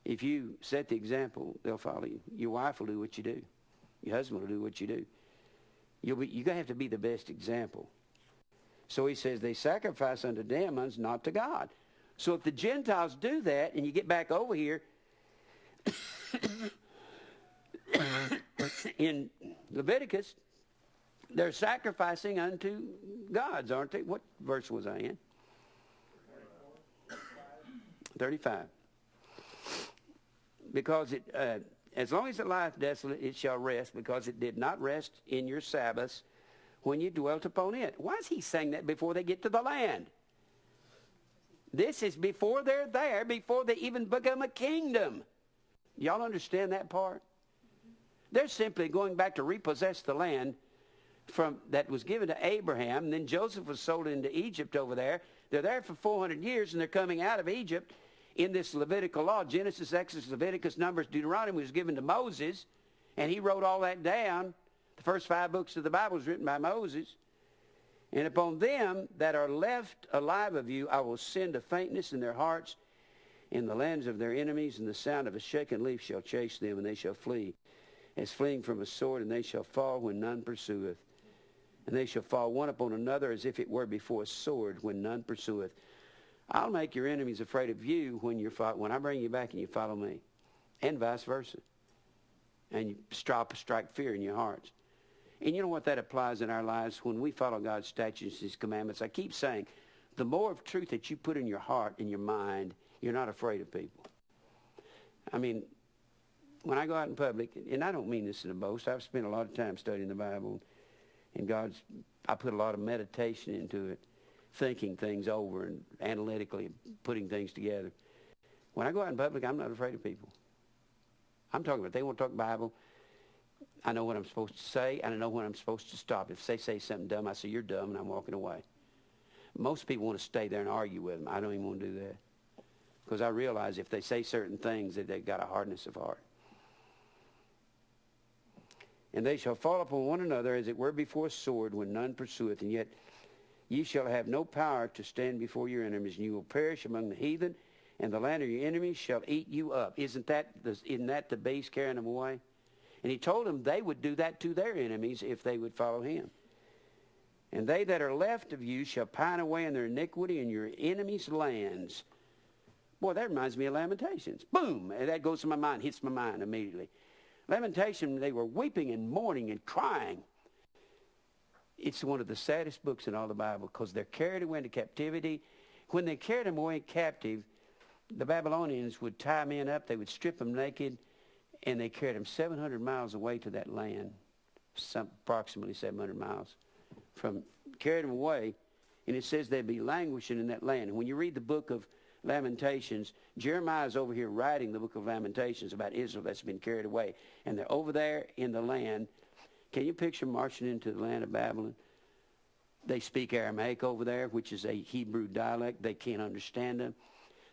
If you set the example, they'll follow you. Your wife will do what you do. Your husband will do what you do. You're have to be the best example. So he says they sacrifice unto demons, not to God. So if the Gentiles do that, and you get back over here, in Leviticus, they're sacrificing unto gods, aren't they? What verse was I in? 35. Because as long as it lieth desolate, it shall rest, because it did not rest in your Sabbaths when you dwelt upon it. Why is he saying that before they get to the land? This is before they're there, before they even become a kingdom. Y'all understand that part? They're simply going back to repossess the land that was given to Abraham. And then Joseph was sold into Egypt over there. They're there for 400 years, and they're coming out of Egypt in this Levitical law. Genesis, Exodus, Leviticus, Numbers, Deuteronomy was given to Moses, and he wrote all that down. The first 5 books of the Bible was written by Moses. And upon them that are left alive of you, I will send a faintness in their hearts in the lands of their enemies, and the sound of a shaken leaf shall chase them, and they shall flee as fleeing from a sword, and they shall fall when none pursueth. And they shall fall one upon another as if it were before a sword when none pursueth. I'll make your enemies afraid of you when I bring you back and you follow me. And vice versa. And you strike fear in your hearts. And you know what that applies in our lives when we follow God's statutes and his commandments? I keep saying, the more of truth that you put in your heart and your mind, you're not afraid of people. I mean, when I go out in public, and I don't mean this in a boast, I've spent a lot of time studying the Bible, and I put a lot of meditation into it, thinking things over and analytically putting things together. When I go out in public, I'm not afraid of people. I'm talking about, they want to talk Bible. I know what I'm supposed to say, and I know when I'm supposed to stop. If they say something dumb, I say, you're dumb, and I'm walking away. Most people want to stay there and argue with them. I don't even want to do that. Because I realize if they say certain things, that they've got a hardness of heart. And they shall fall upon one another as it were before a sword when none pursueth. And yet ye shall have no power to stand before your enemies, and you will perish among the heathen, and the land of your enemies shall eat you up. Isn't that the beast carrying them away? And he told them they would do that to their enemies if they would follow him. And they that are left of you shall pine away in their iniquity in your enemies' lands. Boy, that reminds me of Lamentations. Boom! And that goes to my mind, hits my mind immediately. Lamentation, they were weeping and mourning and crying. It's one of the saddest books in all the Bible because they're carried away into captivity. When they carried them away captive, the Babylonians would tie men up, they would strip them naked, and they carried them 700 miles away to that land, approximately 700 miles. Carried them away, and it says they'd be languishing in that land. And when you read the book of Lamentations, Jeremiah's over here writing the book of Lamentations about Israel that's been carried away. And they're over there in the land. Can you picture marching into the land of Babylon? They speak Aramaic over there, which is a Hebrew dialect. They can't understand them.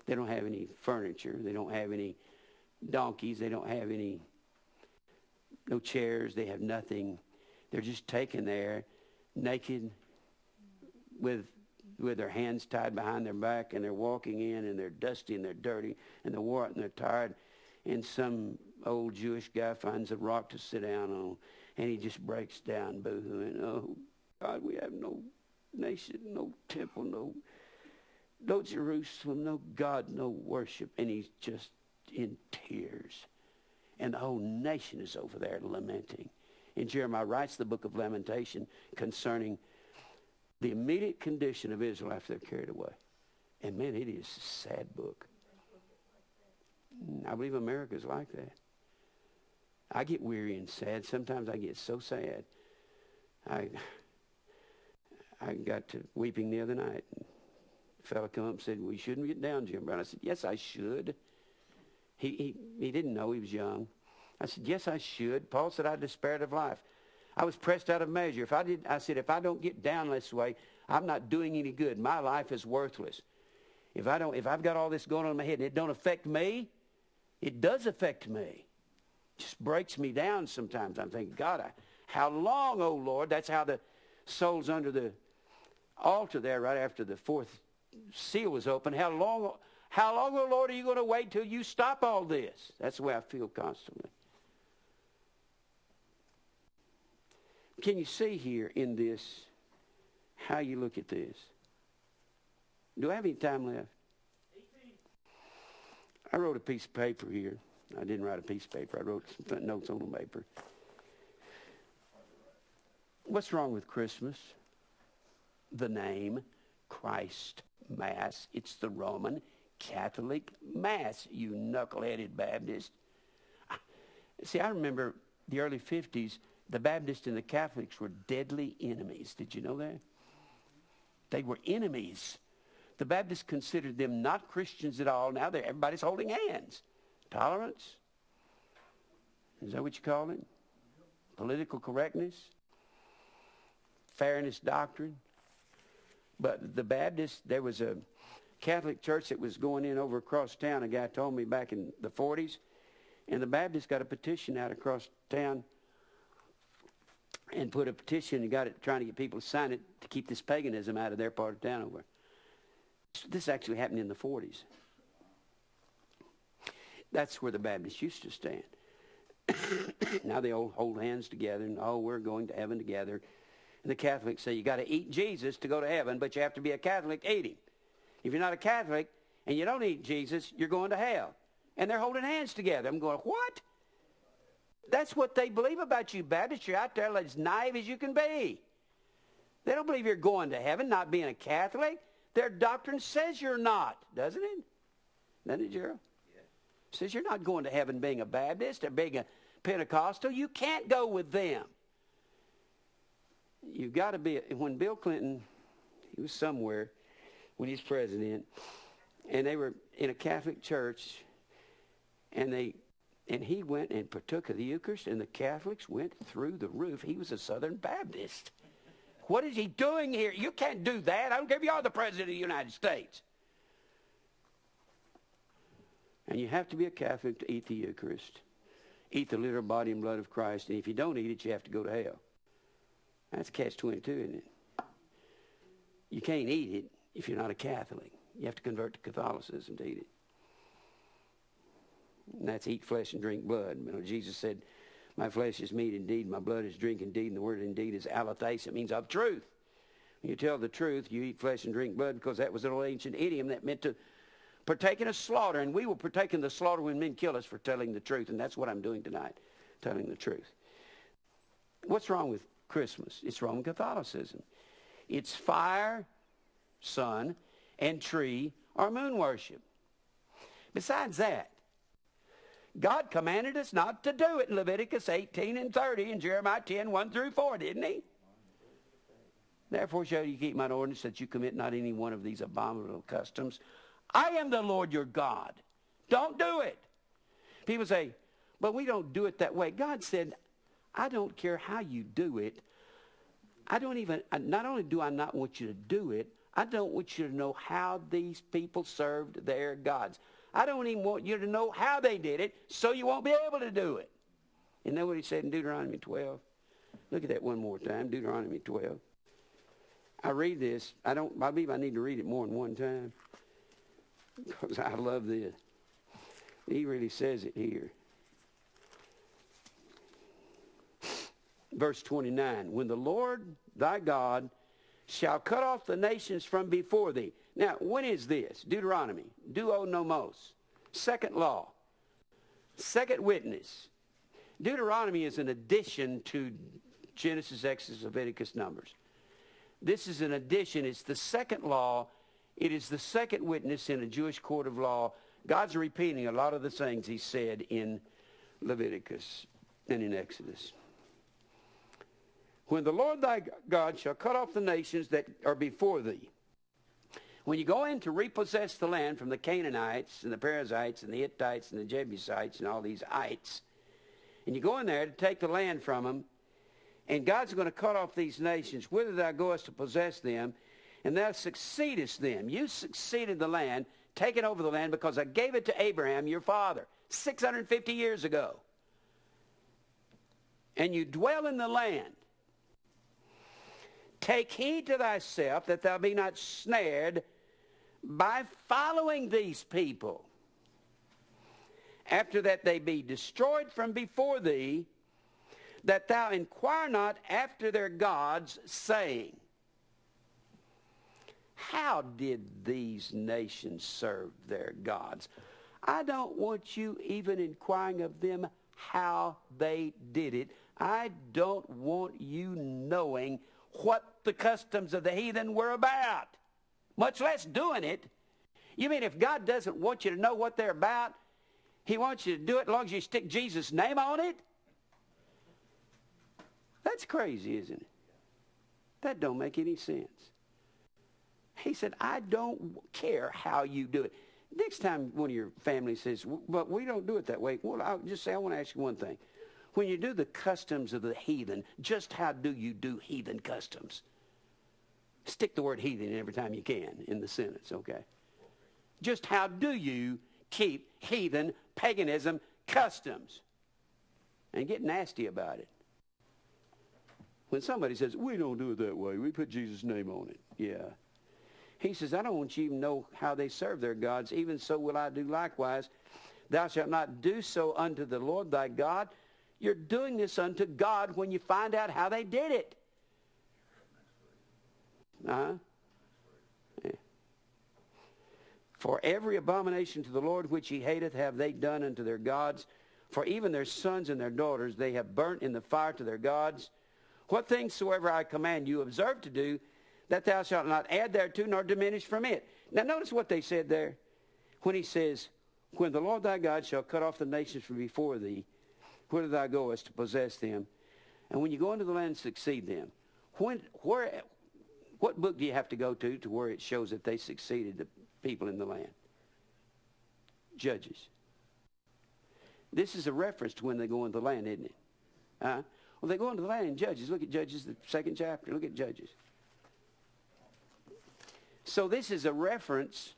They don't have any furniture. They don't have any donkeys. They don't have no chairs. They have nothing. They're just taken there naked with their hands tied behind their back, and they're walking in, and they're dusty, and they're dirty, and they're worn, and they're tired. And some old Jewish guy finds a rock to sit down on, and he just breaks down, boo-hooing. Oh, God, we have no nation, no temple, no Jerusalem, no God, no worship. And he's just in tears. And the whole nation is over there lamenting. And Jeremiah writes the book of Lamentation concerning the immediate condition of Israel after they're carried away. And man, it is a sad book. I believe America's like that. I get weary and sad. Sometimes I get so sad. I got to weeping the other night. A fellow come up and said, well, you shouldn't get down, Jim Brown. I said, yes, I should. He didn't know. He was young. I said, yes, I should. Paul said I despaired of life. I was pressed out of measure. I said, if I don't get down this way, I'm not doing any good. My life is worthless. If I've got all this going on in my head and it don't affect me, it does affect me. It just breaks me down sometimes. I'm thinking, God, how long, oh Lord? That's how the souls under the altar there right after the fourth seal was open. How long, oh Lord, are you going to wait till you stop all this? That's the way I feel constantly. Can you see here in this how you look at this? Do I have any time left? 18. I wrote a piece of paper here. I didn't write a piece of paper. I wrote some notes on the paper. What's wrong with Christmas? The name Christ Mass. It's the Roman Catholic Mass, you knuckleheaded Baptist. See, I remember the early 50s, the Baptists and the Catholics were deadly enemies. Did you know that? They were enemies. The Baptists considered them not Christians at all. Now everybody's holding hands. Tolerance? Is that what you call it? Political correctness? Fairness doctrine? But the Baptists, there was a Catholic church that was going in over across town. A guy told me back in the 40s. And the Baptists got a petition out across town and put a petition and got it trying to get people to sign it to keep this paganism out of their part of town over. This actually happened in the 40s. That's where the Baptists used to stand. Now they all hold hands together and, oh, we're going to heaven together. And the Catholics say you got to eat Jesus to go to heaven, but you have to be a Catholic to eat him. If you're not a Catholic and you don't eat Jesus, you're going to hell. And they're holding hands together. I'm going, what? That's what they believe about you Baptists. You're out there as naive as you can be. They don't believe you're going to heaven, not being a Catholic. Their doctrine says you're not, doesn't it? Doesn't it, Gerald? Yeah. It says you're not going to heaven being a Baptist or being a Pentecostal. You can't go with them. You've got to be, when Bill Clinton, he was somewhere when he was president, and they were in a Catholic church, and he went and partook of the Eucharist, and the Catholics went through the roof. He was a Southern Baptist. What is he doing here? You can't do that. I don't care if you are the President of the United States. And you have to be a Catholic to eat the Eucharist, eat the literal body and blood of Christ, and if you don't eat it, you have to go to hell. That's catch-22, isn't it? You can't eat it if you're not a Catholic. You have to convert to Catholicism to eat it. And that's eat flesh and drink blood. You know, Jesus said, my flesh is meat indeed, my blood is drink indeed, and the word indeed is alethesis. It means of truth. When you tell the truth, you eat flesh and drink blood, because that was an old ancient idiom that meant to partake in a slaughter, and we will partake in the slaughter when men kill us for telling the truth, and that's what I'm doing tonight, telling the truth. What's wrong with Christmas? It's Roman Catholicism. It's fire, sun, and tree or moon worship. Besides that, God commanded us not to do it in Leviticus 18 and 30 and Jeremiah 10, 1 through 4, didn't he? Therefore shall you keep mine ordinance that you commit not any one of these abominable customs. I am the Lord your God. Don't do it. People say, but we don't do it that way. God said, I don't care how you do it. Not only do I not want you to do it, I don't want you to know how these people served their gods. I don't even want you to know how they did it, so you won't be able to do it. Isn't that what he said in Deuteronomy 12? Look at that one more time, Deuteronomy 12. I read this. I believe I need to read it more than one time, because I love this. He really says it here. Verse 29, when the Lord thy God shall cut off the nations from before thee. Now, when is this? Deuteronomy, duonomos, second law, second witness. Deuteronomy is an addition to Genesis, Exodus, Leviticus, Numbers. This is an addition. It's the second law. It is the second witness in a Jewish court of law. God's repeating a lot of the things he said in Leviticus and in Exodus. When the Lord thy God shall cut off the nations that are before thee. When you go in to repossess the land from the Canaanites and the Perizzites and the Hittites and the Jebusites and all these ites, and you go in there to take the land from them, and God's going to cut off these nations, whither thou goest to possess them, and thou succeedest them. You succeeded the land, taken over the land, because I gave it to Abraham, your father, 650 years ago. And you dwell in the land. Take heed to thyself that thou be not snared by following these people. After that they be destroyed from before thee, that thou inquire not after their gods, saying, how did these nations serve their gods? I don't want you even inquiring of them how they did it. I don't want you knowing what the customs of the heathen were about, much less doing it. You mean if God doesn't want you to know what they're about, he wants you to do it as long as you stick Jesus' name on it? That's crazy, isn't it? That don't make any sense. He said, I don't care how you do it. Next time one of your family says, but we don't do it that way, well, I'll just say, I want to ask you one thing. When you do the customs of the heathen, just how do you do heathen customs? Stick the word heathen every time you can in the sentence, okay? Just how do you keep heathen paganism customs? And get nasty about it. When somebody says, we don't do it that way, we put Jesus' name on it. Yeah. He says, I don't want you to even know how they serve their gods. Even so will I do likewise. Thou shalt not do so unto the Lord thy God. You're doing this unto God when you find out how they did it. Yeah. For every abomination to the Lord which he hateth have they done unto their gods. For even their sons and their daughters they have burnt in the fire to their gods. What things soever I command you, observe to do, that thou shalt not add thereto nor diminish from it. Now notice what they said there. When he says, when the Lord thy God shall cut off the nations from before thee, whither thou goest to possess them, and when you go into the land, succeed them. What book do you have to go to where it shows that they succeeded the people in the land? Judges. This is a reference to when they go into the land, isn't it? Well, they go into the land in Judges. Look at Judges, the 2nd chapter. Look at Judges. So this is a reference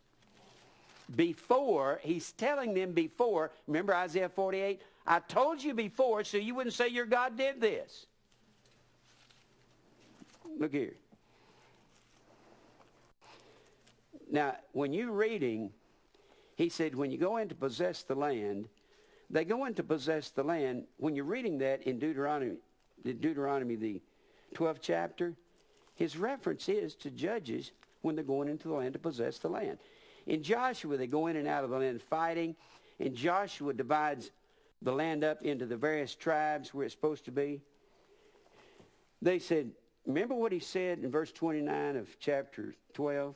before. He's telling them before. Remember Isaiah 48? I told you before so you wouldn't say your God did this. Look here. Now, when you're reading, he said, when you go in to possess the land, they go in to possess the land. When you're reading that in Deuteronomy, the 12th chapter, his reference is to Judges when they're going into the land to possess the land. In Joshua, they go in and out of the land fighting, and Joshua divides the land up into the various tribes where it's supposed to be. They said, remember what he said in verse 29 of chapter 12?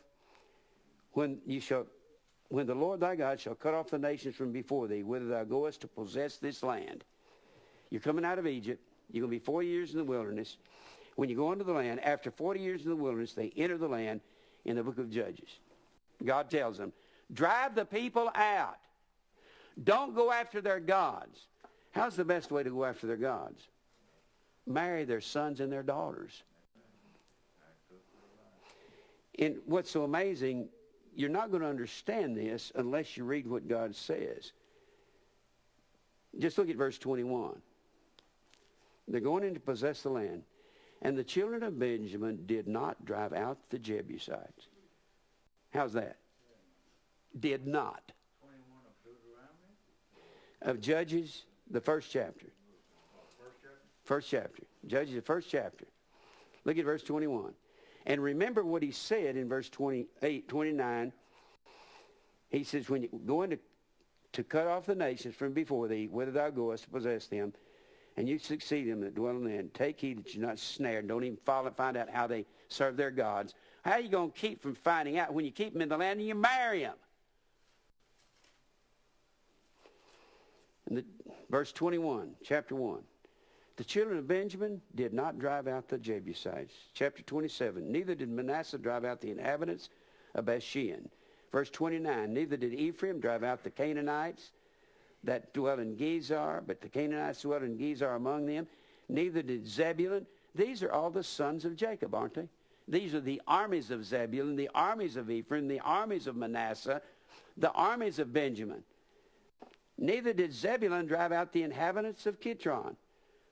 When the Lord thy God shall cut off the nations from before thee, whither thou goest to possess this land. You're coming out of Egypt. You're going to be 40 years in the wilderness. When you go into the land, after 40 years in the wilderness, they enter the land in the book of Judges. God tells them, drive the people out. Don't go after their gods. How's the best way to go after their gods? Marry their sons and their daughters. And what's so amazing, you're not going to understand this unless you read what God says. Just look at verse 21. They're going in to possess the land. And the children of Benjamin did not drive out the Jebusites. How's that? Did not. 21 of Deuteronomy? Of Judges, the 1st chapter. First chapter. Judges, the 1st chapter. Look at verse 21. And remember what he said in verse 28, 29. He says, when you go in to cut off the nations from before thee, whither thou goest to possess them, and you succeed them that dwell in the land, take heed that you're not snared. Don't even find out how they serve their gods. How are you going to keep from finding out when you keep them in the land and you marry them? And verse 21, chapter 1. The children of Benjamin did not drive out the Jebusites. Chapter 27, neither did Manasseh drive out the inhabitants of Bethshean. Verse 29, neither did Ephraim drive out the Canaanites that dwell in Gezer, but the Canaanites dwell in Gezer among them. Neither did Zebulun. These are all the sons of Jacob, aren't they? These are the armies of Zebulun, the armies of Ephraim, the armies of Manasseh, the armies of Benjamin. Neither did Zebulun drive out the inhabitants of Chron,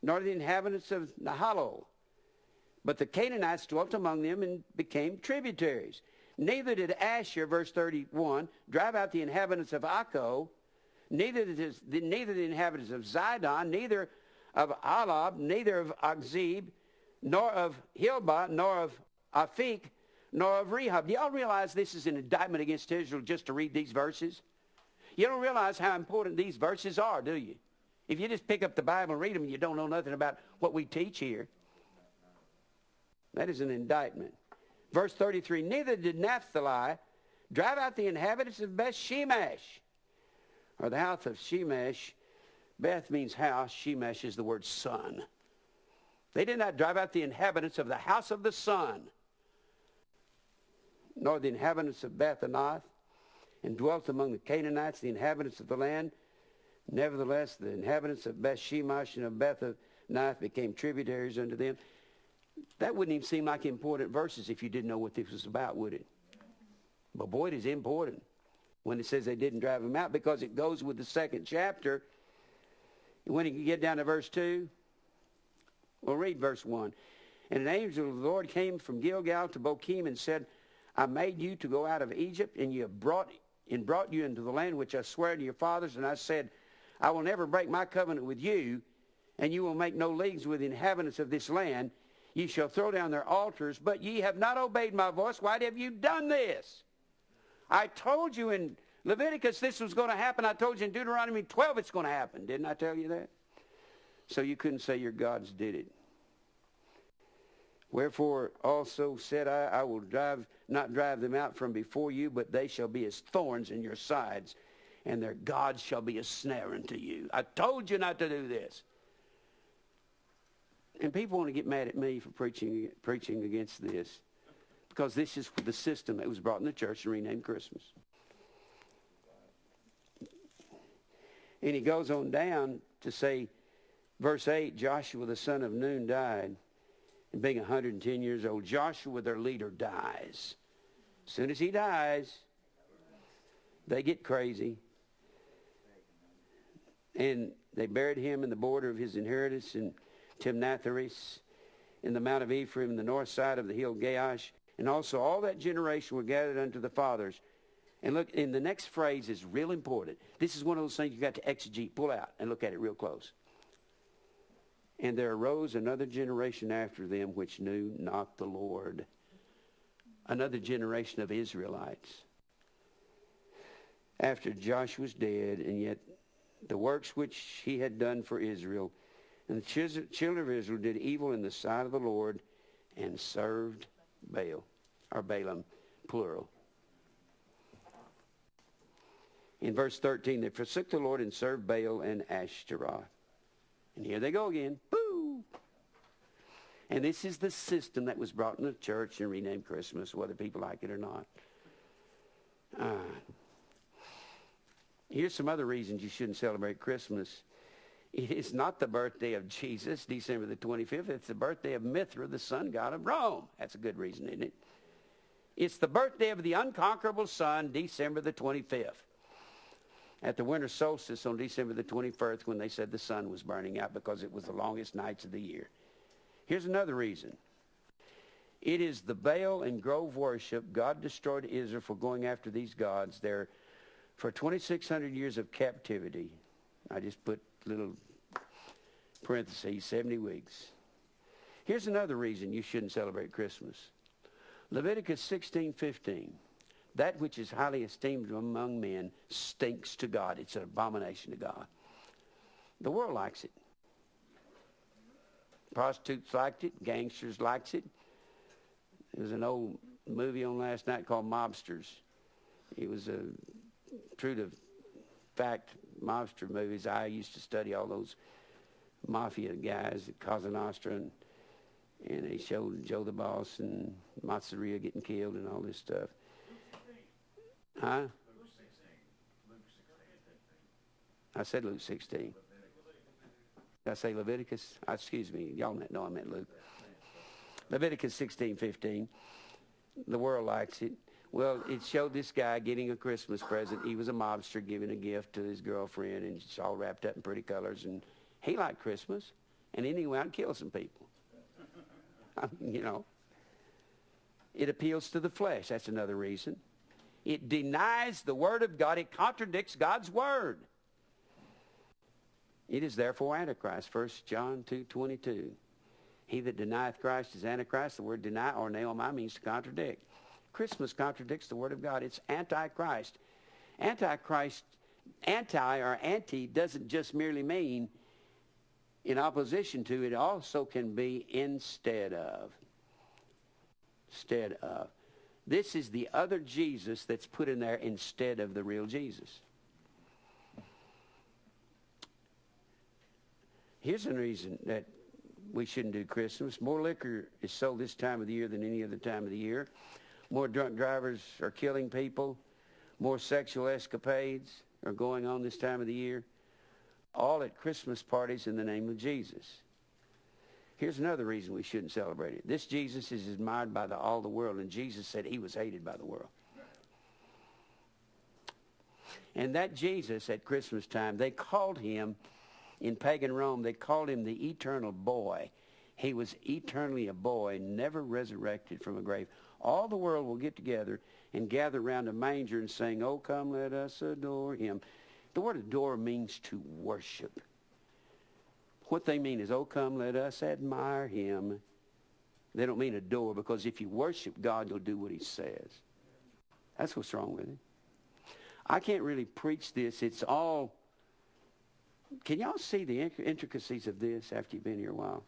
nor the inhabitants of Nahalol. But the Canaanites dwelt among them and became tributaries. Neither did Asher, verse 31, drive out the inhabitants of Akko, neither the inhabitants of Zidon, neither of Alab, neither of Akzib, nor of Hilbah, nor of Aphik, nor of Rehob. Do y'all realize this is an indictment against Israel just to read these verses? You don't realize how important these verses are, do you? If you just pick up the Bible and read them, you don't know nothing about what we teach here. That is an indictment. Verse 33, neither did Naphtali drive out the inhabitants of Beth-Shemesh, or the house of Shemesh. Beth means house. Shemesh is the word son. They did not drive out the inhabitants of the house of the sun, nor the inhabitants of Beth-Anath, and dwelt among the Canaanites, the inhabitants of the land. Nevertheless, the inhabitants of Beth-Shemesh and of Beth-Anath became tributaries unto them. That wouldn't even seem like important verses if you didn't know what this was about, would it? But boy, it is important when it says they didn't drive them out, because it goes with the 2nd chapter. When you get down to verse 2, we'll read verse 1. And an angel of the Lord came from Gilgal to Bochim and said, I made you to go out of Egypt, and you have brought you into the land which I swear to your fathers. And I said, I will never break my covenant with you, and you will make no leagues with the inhabitants of this land. Ye shall throw down their altars, but ye have not obeyed my voice. Why have you done this? I told you in Leviticus this was going to happen. I told you in Deuteronomy 12 it's going to happen. Didn't I tell you that? So you couldn't say your gods did it. Wherefore also said I will not drive them out from before you, but they shall be as thorns in your sides, and their gods shall be a snare unto you. I told you not to do this. And people want to get mad at me for preaching against this, because this is the system that was brought in the church and renamed Christmas. And he goes on down to say, verse 8, Joshua the son of Nun died, and being 110 years old. Joshua, their leader, dies. As soon as he dies, they get crazy. And they buried him in the border of his inheritance in Timnath-heres, in the mount of Ephraim, the north side of the hill Gaash. And also all that generation were gathered unto the fathers. And look, in the next phrase is real important. This is one of those things you got to exegete, pull out, and look at it real close. And there arose another generation after them which knew not the Lord. Another generation of Israelites. After Joshua's dead, and yet the works which he had done for Israel, and the children of Israel did evil in the sight of the Lord, and served Baal, or Balaam, plural. In verse 13, they forsook the Lord and served Baal and Ashtaroth. And here they go again. Boo! And this is the system that was brought in the church and renamed Christmas, whether people like it or not. Here's some other reasons you shouldn't celebrate Christmas. It is not the birthday of Jesus, December the 25th. It's the birthday of Mithra, the sun god of Rome. That's a good reason, isn't it? It's the birthday of the unconquerable sun, December the 25th. At the winter solstice on December the 21st, when they said the sun was burning out because it was the longest nights of the year. Here's another reason. It is the Baal and Grove worship. God destroyed Israel for going after these gods there for 2,600 years of captivity. I just put little parentheses, 70 weeks. Here's another reason you shouldn't celebrate Christmas. Leviticus 16:15. That which is highly esteemed among men stinks to God. It's an abomination to God. The world likes it. Prostitutes liked it. Gangsters liked it. There was an old movie on last night called Mobsters. It was a true to fact mobster movies. I used to study all those mafia guys at Cosa Nostra, and they showed Joe the Boss and Mazzaria getting killed and all this stuff. Huh? I said Luke 16. Did I say Leviticus? Excuse me. Y'all know I meant Luke. Leviticus 16:15. The world likes it. Well, it showed this guy getting a Christmas present. He was a mobster giving a gift to his girlfriend, and it's all wrapped up in pretty colors. And he liked Christmas. And then he went out and killed some people. You know. It appeals to the flesh. That's another reason. It denies the Word of God. It contradicts God's Word. It is therefore Antichrist. 1 John 2:22. He that denieth Christ is Antichrist. The word deny or neomai means to contradict. Christmas contradicts the Word of God. It's Antichrist. Antichrist, anti or anti doesn't just merely mean in opposition to. It also can be instead of. Instead of. This is the other Jesus that's put in there instead of the real Jesus. Here's a reason that we shouldn't do Christmas. More liquor is sold this time of the year than any other time of the year. More drunk drivers are killing people. More sexual escapades are going on this time of the year. All at Christmas parties in the name of Jesus. Here's another reason we shouldn't celebrate it. This Jesus is admired by all the world, and Jesus said he was hated by the world. And that Jesus at Christmas time, they called him, in pagan Rome, they called him the eternal boy. He was eternally a boy, never resurrected from a grave. All the world will get together and gather around a manger and sing, "Oh, come, let us adore him." The word adore means to worship. What they mean is, "Oh, come, let us admire him." They don't mean adore, because if you worship God, you'll do what he says. That's what's wrong with it. I can't really preach this. It's all... Can y'all see the intricacies of this after you've been here a while?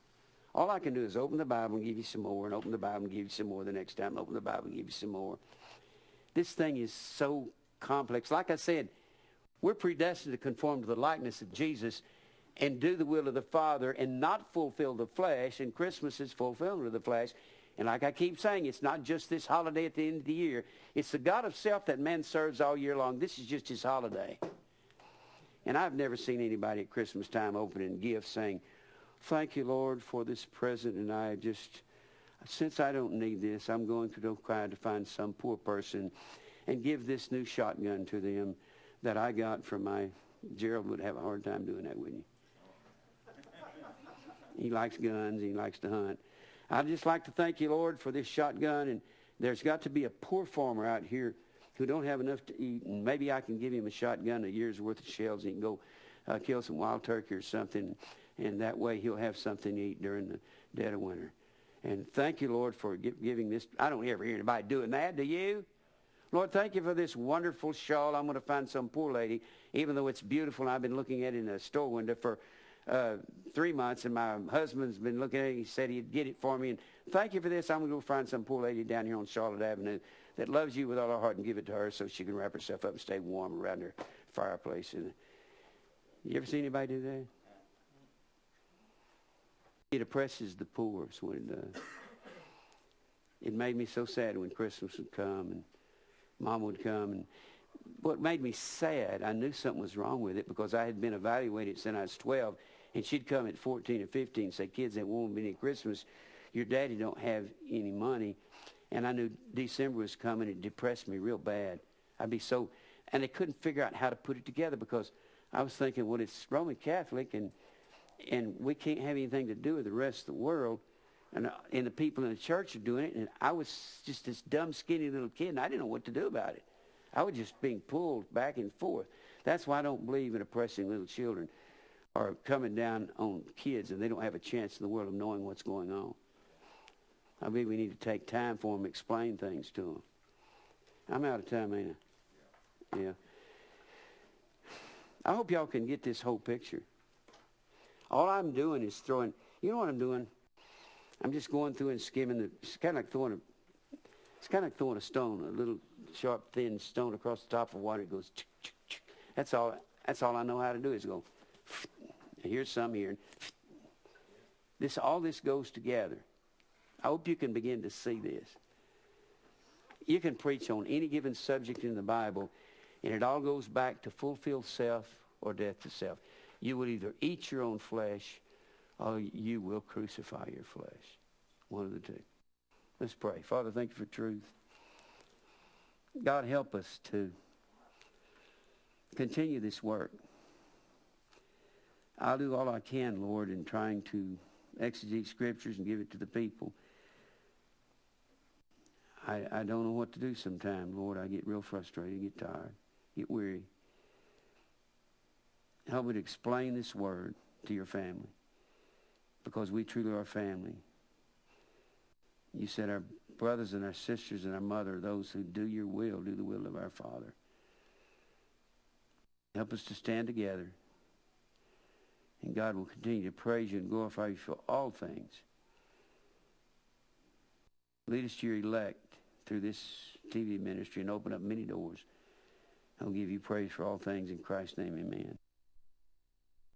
All I can do is open the Bible and give you some more, and open the Bible and give you some more the next time, open the Bible and give you some more. This thing is so complex. Like I said, we're predestined to conform to the likeness of Jesus and do the will of the Father and not fulfill the flesh, and Christmas is fulfillment of the flesh. And like I keep saying, it's not just this holiday at the end of the year. It's the God of self that man serves all year long. This is just his holiday. And I've never seen anybody at Christmas time opening gifts saying, thank you, Lord, for this present, and I just, since I don't need this, I'm going to try to find some poor person and give this new shotgun to them that I got from my... Gerald would have a hard time doing that, wouldn't he? He likes guns. He likes to hunt. I'd just like to thank you, Lord, for this shotgun, and there's got to be a poor farmer out here who don't have enough to eat, and maybe I can give him a shotgun, a year's worth of shells, and he can go kill some wild turkey or something, and that way he'll have something to eat during the dead of winter. And thank you, Lord, for giving this. I don't ever hear anybody doing that, do you? Lord, thank you for this wonderful shawl. I'm going to find some poor lady, even though it's beautiful, and I've been looking at it in a store window for 3 months, and my husband's been looking at it. He said he'd get it for me, and thank you for this. I'm going to go find some poor lady down here on Charlotte Avenue that loves you with all her heart, and give it to her so she can wrap herself up and stay warm around her fireplace. And you ever seen anybody do that? It oppresses the poor is what it does. It made me so sad when Christmas would come and Mom would come. And what made me sad, I knew something was wrong with it, because I had been evaluated since I was 12, and she'd come at 14 or 15 and say, kids, that won't be any Christmas. Your daddy don't have any money. And I knew December was coming. It depressed me real bad. I'd be so... And I couldn't figure out how to put it together, because I was thinking, well, it's Roman Catholic, and we can't have anything to do with the rest of the world. And the people in the church are doing it. And I was just this dumb, skinny little kid, and I didn't know what to do about it. I was just being pulled back and forth. That's why I don't believe in oppressing little children or coming down on kids, and they don't have a chance in the world of knowing what's going on. I believe we need to take time for them, explain things to them. I'm out of time, ain't I? Yeah. I hope y'all can get this whole picture. All I'm doing is throwing... You know what I'm doing? I'm just going through and skimming. It's kind of like throwing a stone, a little sharp, thin stone across the top of water. It goes... That's all I know how to do is go... Here's some here. All this goes together. I hope you can begin to see this. You can preach on any given subject in the Bible, and it all goes back to fulfill self or death to self. You will either eat your own flesh or you will crucify your flesh. One of the two. Let's pray. Father, thank you for truth. God, help us to continue this work. I'll do all I can, Lord, in trying to exegete scriptures and give it to the people. I don't know what to do sometimes, Lord. I get real frustrated, get tired, get weary. Help me to explain this word to your family, because we truly are family. You said our brothers and our sisters and our mother, those who do your will, do the will of our Father. Help us to stand together, and God will continue to praise you and glorify you for all things. Lead us to your elect through this TV ministry and open up many doors. I'll give you praise for all things in Christ's name, amen.